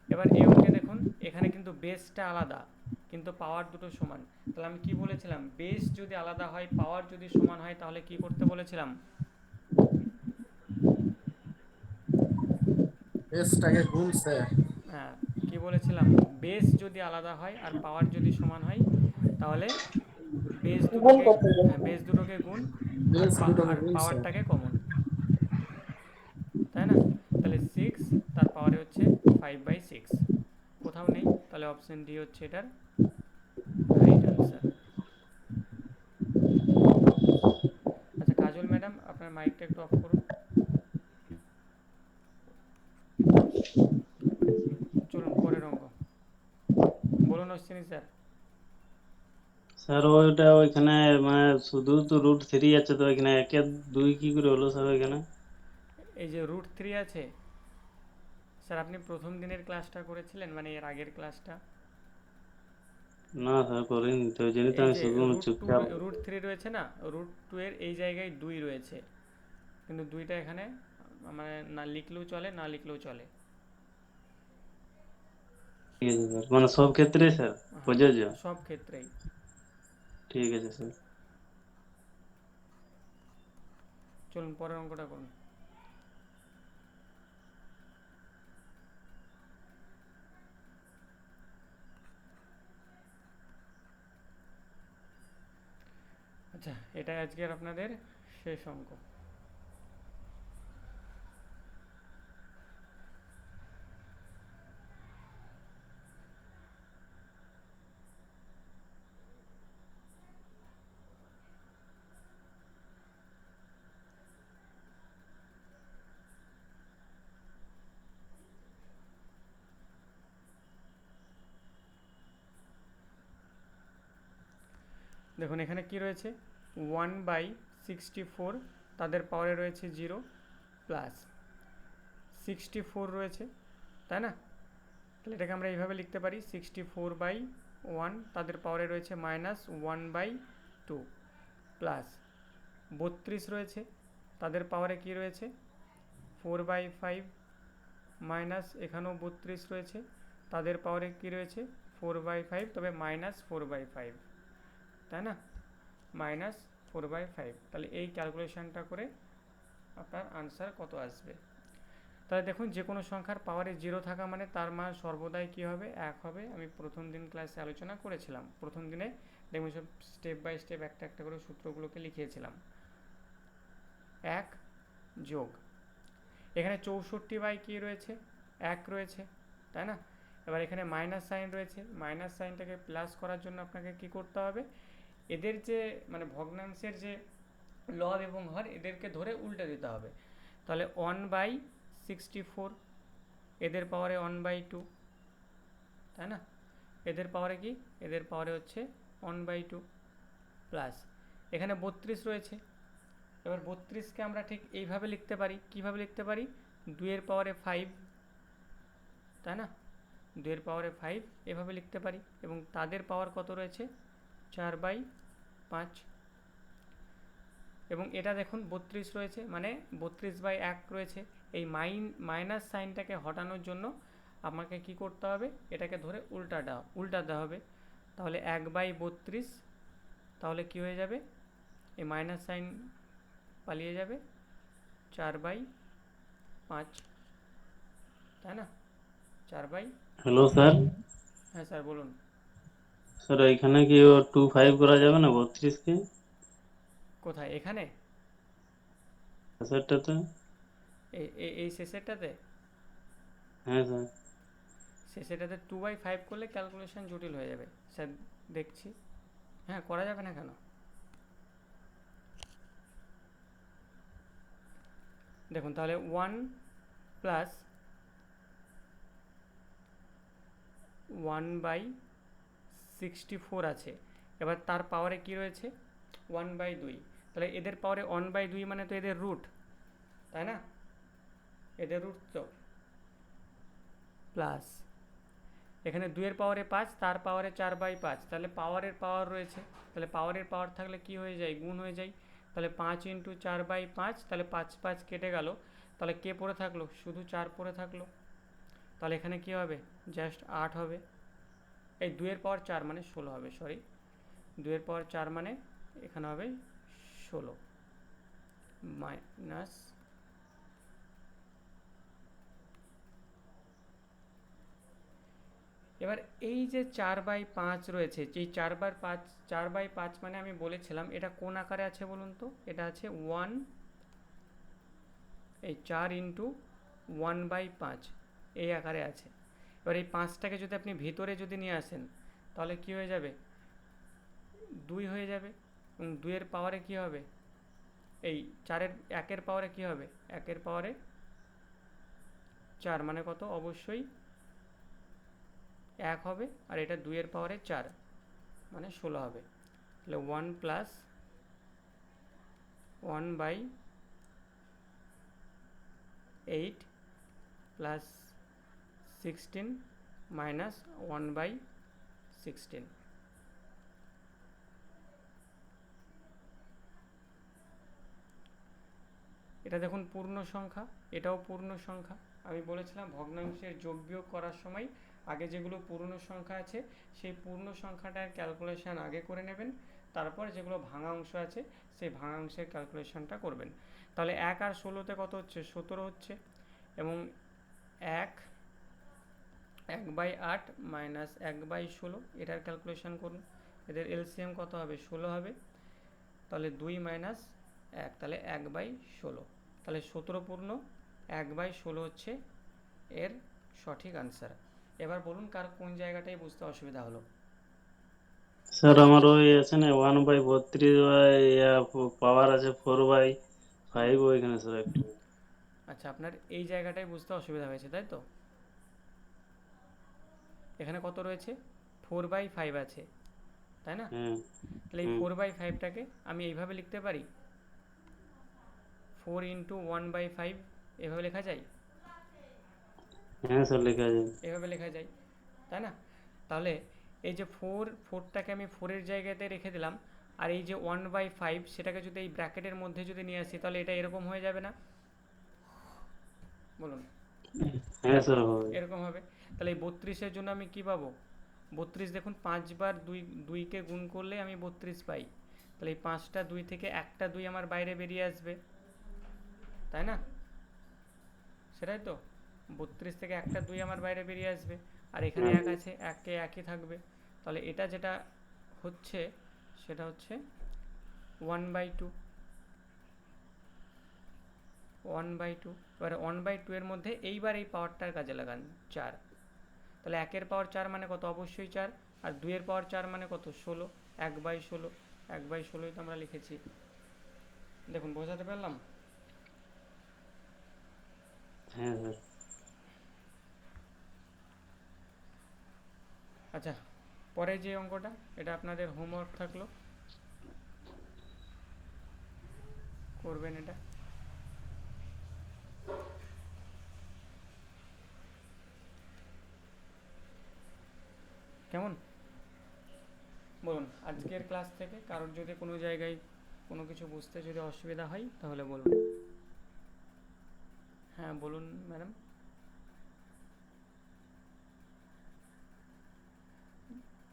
Speaker 1: এবার এই অঙ্কে দেখুন এখানে কিন্তু বেসটা আলাদা, কিন্তু পাওয়ার দুটো সমান, তাহলে আমি কি বলেছিলাম, বেস যদি আলাদা হয় পাওয়ার যদি সমান হয় তাহলে কি করতে বলেছিলাম?
Speaker 9: বেসটাকে গুণ স্যার।
Speaker 1: হ্যাঁ, কি বলেছিলাম, বেস যদি আলাদা হয় আর পাওয়ার যদি সমান হয় তাহলে বেস
Speaker 8: গুণ
Speaker 1: দুটোকে,
Speaker 8: করতে হবে।
Speaker 1: হ্যাঁ বেস দুটোকে গুণ আর
Speaker 9: বেস দুটোকে
Speaker 1: আর
Speaker 9: গুণ স্যার।
Speaker 1: পাওয়ারটাকে কমন, তাই না? তাহলে 6 তার পাওয়ারে হচ্ছে 5/6, কোথাও নেই, তাহলে অপশন ডি হচ্ছে এটার রাইট আনসার। আচ্ছা কাজল ম্যাডাম, আপনার মাইকটা একটু অফ করুন। চলুন পরের অঙ্ক বলুন অশ্বিনী স্যার।
Speaker 10: স্যার ওইটা ওইখানে মানে শুধু তো √3 আছে, তো ওইখানে 1 আর 2 কি করে হলো স্যার ওইখানে?
Speaker 1: এই যে √3 আছে স্যার, আপনি প্রথম দিনের ক্লাসটা করেছিলেন, মানে এর আগের ক্লাসটা?
Speaker 10: না স্যার করিনি তো, ওই জন্যই তো
Speaker 1: এই
Speaker 10: আমি
Speaker 1: যে
Speaker 10: শুধু চুপচাপ।
Speaker 1: √3 রয়েছে না, √2 এর এই জায়গায় 2 রয়েছে, কিন্তু 2টা এখানে মানে না লিখলেও চলে না লিখলেও চলে।
Speaker 10: ঠিক আছে স্যার, মানে সব ক্ষেত্রেই স্যার
Speaker 1: হ্যাঁ
Speaker 10: প্রযোজ্য?
Speaker 1: সব ক্ষেত্রেই।
Speaker 10: ঠিক আছে স্যার।
Speaker 1: চলুন পরের অঙ্কটা করুন। আচ্ছা, এটাই আজকের আপনাদের শেষ অঙ্ক। দেখুন এখানে কি রয়েছে, 1/64 তাদের পাওয়ারে রয়েছে 0 প্লাস 64 রয়েছে, তাই না? তাহলে এটাকে আমরা এইভাবে লিখতে পারি 64/1 তাদের পাওয়ারে রয়েছে -1/2 প্লাস 32 রয়েছে তাদের পাওয়ারে কি রয়েছে 4/5 মাইনাস এখানেও 32 রয়েছে তাদের পাওয়ারে কি রয়েছে 4/5, তবে -4/5, তাই না? -4/5। তাহলে এই ক্যালকুলেশনটা করে আপনার আনসার কত আসবে। তাহলে দেখুন যে কোনো সংখ্যার পাওয়ারে 0 থাকা মানে তার মান সর্বদাই কী হবে, 1 হবে। আমি প্রথম দিন ক্লাসে আলোচনা করেছিলাম, প্রথম দিনে দেখুন সব স্টেপ বাই স্টেপ একটা একটা করে সূত্রগুলোকে লিখিয়েছিলাম। 1 যোগ এখানে 64 কি রয়েছে 1 রয়েছে, তাই না? এবার এখানে মাইনাস সাইন রয়েছে, মাইনাস সাইনটাকে প্লাস করার জন্য আপনাকে কি করতে হবে, এদের যে মানে ভগ্নাংশের যে লব এবং হর এদেরকে ধরে উল্টে দিতে হবে। তাহলে 1/64 এদের পাওয়ারে 1/2, তাই না? এদের পাওয়ারে কি, এদের পাওয়ারে হচ্ছে 1/2 প্লাস এখানে 32 রয়েছে। এবার 32কে আমরা ঠিক এইভাবে লিখতে পারি, কিভাবে লিখতে পারি, 2 এর পাওয়ারে 5, তাই না? 2 এর পাওয়ারে 5 এভাবে লিখতে পারি। এবং তাদের পাওয়ার কত রয়েছে 4/5, এবং এটা দেখুন 32 রয়েছে মানে 32/1 রয়েছে। এই মাইনাস সাইনটাকে হটানোর জন্য আমাকে কি করতে হবে, এটাকে ধরে উল্টাতে হবে। তাহলে 1/32, তাহলে কি হয়ে যাবে, এই মাইনাস সাইন পালিয়ে যাবে, 4/5, তাই না? 4/,
Speaker 10: হ্যালো স্যার।
Speaker 1: হ্যাঁ স্যার বলুন।
Speaker 10: স্যার এখানে কি 25 করা যাবে না 32কে?
Speaker 1: কোথায়, এখানে
Speaker 10: স্যারটাতে?
Speaker 1: এই শেষেরটাতে?
Speaker 10: হ্যাঁ স্যার।
Speaker 1: শেষেরটাতে 2/5 করলে ক্যালকুলেশন জটিল হয়ে যাবে স্যার, দেখছি। হ্যাঁ করা যাবে না কেন, দেখুন তাহলে 1 প্লাস 1/64 আছে। এবার তার পাওয়ারে কি রয়েছে 1/2, তাহলে এদের পাওয়ারে 1/2 মানে তো এদের রুট, তাই না? এদের রুট তো, প্লাস এখানে 2 এর পাওয়ারে 5 তার পাওয়ারে 4/5, তাহলে পাওয়ারের পাওয়ার রয়েছে, তাহলে পাওয়ারের পাওয়ার থাকলে কি হয়ে যায়, গুণ হয়ে যায়। তাহলে 5 × 4/5, তাহলে 5 কেটে গেল, তাহলে কে পড়ে থাকলো, শুধু 4 পড়ে থাকলো। তাহলে এখানে কি হবে, জাস্ট 8 হবে। এই 2 এর পাওয়ার 4 মানে 16 হবে, সরি 2 এর পাওয়ার 4 মানে এখানে হবে 16 মাইনাস, এবার এই যে 4/5 রয়েছে, এই 4/5 মানে আমি বলেছিলাম এটা কোন আকারে আছে বলুন তো, এটা আছে 1, এই 4 × 1/5 এই আকারে আছে। এবার এই 5টাকে যদি আপনি ভিতরে যদি নিয়ে আসেন তাহলে কি হয়ে যাবে, 2 হয়ে যাবে। এবং 2 এর পাওয়ারে কি হবে, এই 1 এর পাওয়ারে কি হবে, 1 এর পাওয়ারে 4 মানে কত, অবশ্যই 1 হবে। আর এটা 2 এর পাওয়ারে 4 মানে 16 হবে। তাহলে 1 প্লাস 1/8 প্লাস 16 মাইনাস 1/16। এটা দেখুন পূর্ণ সংখ্যা, এটাও পূর্ণ সংখ্যা। আমি বলেছিলাম ভগ্নাংশের যোগ বিয়োগ করার সময় আগে যেগুলো পূর্ণ সংখ্যা আছে সেই পূর্ণ সংখ্যাটার ক্যালকুলেশন আগে করে নেবেন, তারপর যেগুলো ভাঙা অংশ আছে সেই ভাঙা অংশের ক্যালকুলেশনটা করবেন। তাহলে 1 আর 16তে কত হচ্ছে? 17 হচ্ছে। এবং 1/8 মাইনাস 1/16 এটার ক্যালকুলেশন করুন। এদের এলসিএম কত হবে? 16 হবে। তাহলে 2 মাইনাস 1, তাহলে 1/16। তাহলে 17 পূর্ণ 1/16 হচ্ছে এর সঠিক আনসার। এবার বলুন কার কোন জায়গাটাই বুঝতে অসুবিধা হলো?
Speaker 10: স্যার আমার ওই আছে না 1/32 পাওয়ার আছে 4/5 ওইখানে স্যার একটু।
Speaker 1: আচ্ছা, আপনার এই জায়গাটাই বুঝতে অসুবিধা হয়েছে, তাই তো? এখানে কত রয়েছে? 4/5 আছে, তাই না?
Speaker 10: হ্যাঁ
Speaker 1: তাহলে এই 4/5টাকে আমি এইভাবে লিখতে পারি, 4 ইন্টু 1/5, এভাবে লেখা যায়?
Speaker 10: হ্যাঁ স্যার লেখা যায়।
Speaker 1: এভাবে লেখা যায়, তাই না? তাহলে এই যে 4টাকে আমি 4-এর জায়গাতে রেখে দিলাম, আর এই যে 1/5 সেটাকে যদি এই ব্র্যাকেটের মধ্যে যদি নিয়ে আসি, তাহলে এটা এরকম হয়ে যাবে না? বলুন।
Speaker 10: হ্যাঁ স্যার হবে।
Speaker 1: এরকম হবে। তাহলে এই 32-এর জন্য আমি কি পাবো? 32 দেখুন 5 বার 2কে গুণ করলে আমি 32 পাই। তাহলে এই 5টা 2 থেকে একটা 2 আমার বাইরে বেরিয়ে আসবে, তাই না? সেটাই তো, 32 থেকে একটা 2 আমার বাইরে বেরিয়ে আসবে। আর এখানে 1 আছে, 1কে একই থাকবে। তাহলে এটা যেটা হচ্ছে সেটা হচ্ছে 1/2। 1/2। এবারে 1/2 এর মধ্যে এইবার এই পাওয়ারটার কাজে লাগান 4। তাহলে 1-এর পাওয়ার 4 মানে কত? অবশ্যই 4। আর 2-এর পাওয়ার 4 মানে কত? 16। 1/16, 1/16ই তো আমরা লিখেছি। দেখুন, বোঝাতে পারলাম?
Speaker 10: হ্যাঁ স্যার।
Speaker 1: আচ্ছা, পরে যে অঙ্কটা, এটা আপনাদের হোমওয়ার্ক থাকলো, করবেন এটা। কেমন? বলুন, আজকের ক্লাস থেকে কারোর যদি কোনো জায়গায় কোনো কিছু বুঝতে যদি অসুবিধা হয় তাহলে বলুন। হ্যাঁ বলুন ম্যাডাম।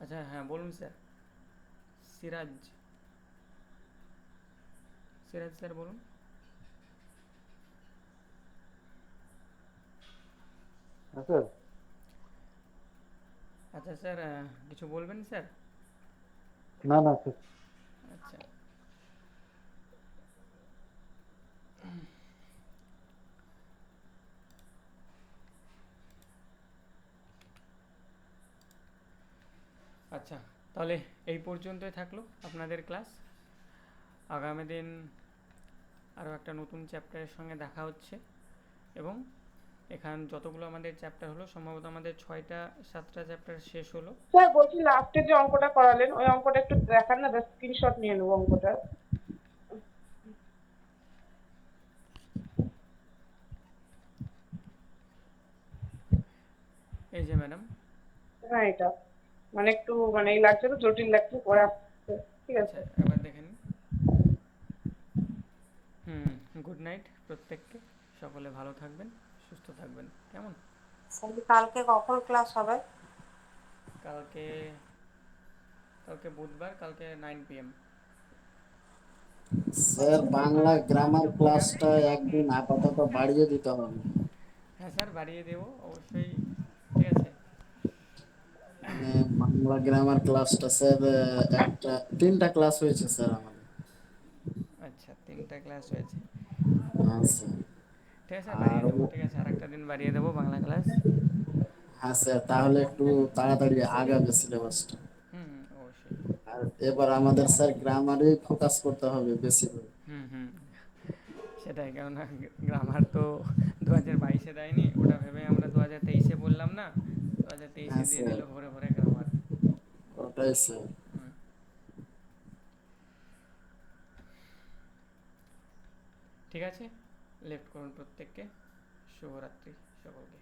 Speaker 1: আচ্ছা হ্যাঁ বলুন স্যার। সিরাজ, সিরাজ স্যার বলুন।
Speaker 6: স্যার
Speaker 1: আচ্ছা স্যার, কিছু বলবেন স্যার?
Speaker 6: না না স্যার।
Speaker 1: আচ্ছা, আচ্ছা তাহলে এই পর্যন্তই থাকলো আপনাদের ক্লাস। আগামী দিন আরও একটা নতুন চ্যাপ্টারের সঙ্গে দেখা হচ্ছে। এবং এখান যতগুলো আমাদের চ্যাপ্টার হলো, সম্ভবত আমাদের 6টা-7টা চ্যাপ্টার শেষ হলো।
Speaker 8: স্যার বলছি লাস্টে যে অঙ্কটা করালেন ওই অঙ্কটা একটু দেখান না, স্ক্রিনশট নিয়ে নেবো অঙ্কটা।
Speaker 1: এই যে ম্যাডাম।
Speaker 8: হ্যাঁ এটা মানে একটু মানে এই লাগছে তো, জটিল লাগছে, পরে আসছে। ঠিক
Speaker 1: আচ্ছা
Speaker 8: আছে।
Speaker 1: একবার দেখে নিন। গুড নাইট প্রত্যেককে। সকলে ভালো থাকবেন, সুস্থ থাকবেন, কেমন?
Speaker 5: স্যার কালকে কখন ক্লাস হবে?
Speaker 1: কালকে কালকে বুধবার, কালকে 9 PM।
Speaker 9: স্যার বাংলা গ্রামার ক্লাসটা একদিন আপাতত বাড়িয়ে দিতে হবে।
Speaker 1: হ্যাঁ স্যার, বাড়িয়ে দেবো অবশ্যই। ঠিক আছে।
Speaker 9: মানে বাংলা গ্রামার ক্লাসটা স্যার একটা 3টা ক্লাস হয়েছে স্যার আমাদের।
Speaker 1: আচ্ছা, 3টা ক্লাস হয়েছে।
Speaker 9: হ্যাঁ স্যার।
Speaker 1: ঠিক আছে,
Speaker 9: আর
Speaker 1: বাড়িয়ে দেবো। ঠিক আছে, আরেকটা দিন বাড়িয়ে দেবো বাংলা ক্লাস।
Speaker 9: হ্যাঁ স্যার, তাহলে একটু তাড়াতাড়ি আগাবে সিলেবাসটা।
Speaker 1: অবশ্যই।
Speaker 9: আর এবার আমাদের স্যার গ্রামারেই ফোকাস করতে হবে বেশি করে।
Speaker 1: হুম সেটাই, কেননা গ্রামার তো 2022-এ দেয়নি, ওটা ভেবে আমরা 2023-এ বললাম না, 2023-এ
Speaker 9: হ্যাঁ
Speaker 1: দিয়ে
Speaker 9: স্যার,
Speaker 1: দিল ভরে ভরে গ্রামার।
Speaker 9: ওটাই স্যার।
Speaker 1: ঠিক আছে, লেফট করুন প্রত্যেককে। শুভরাত্রি সকলকে।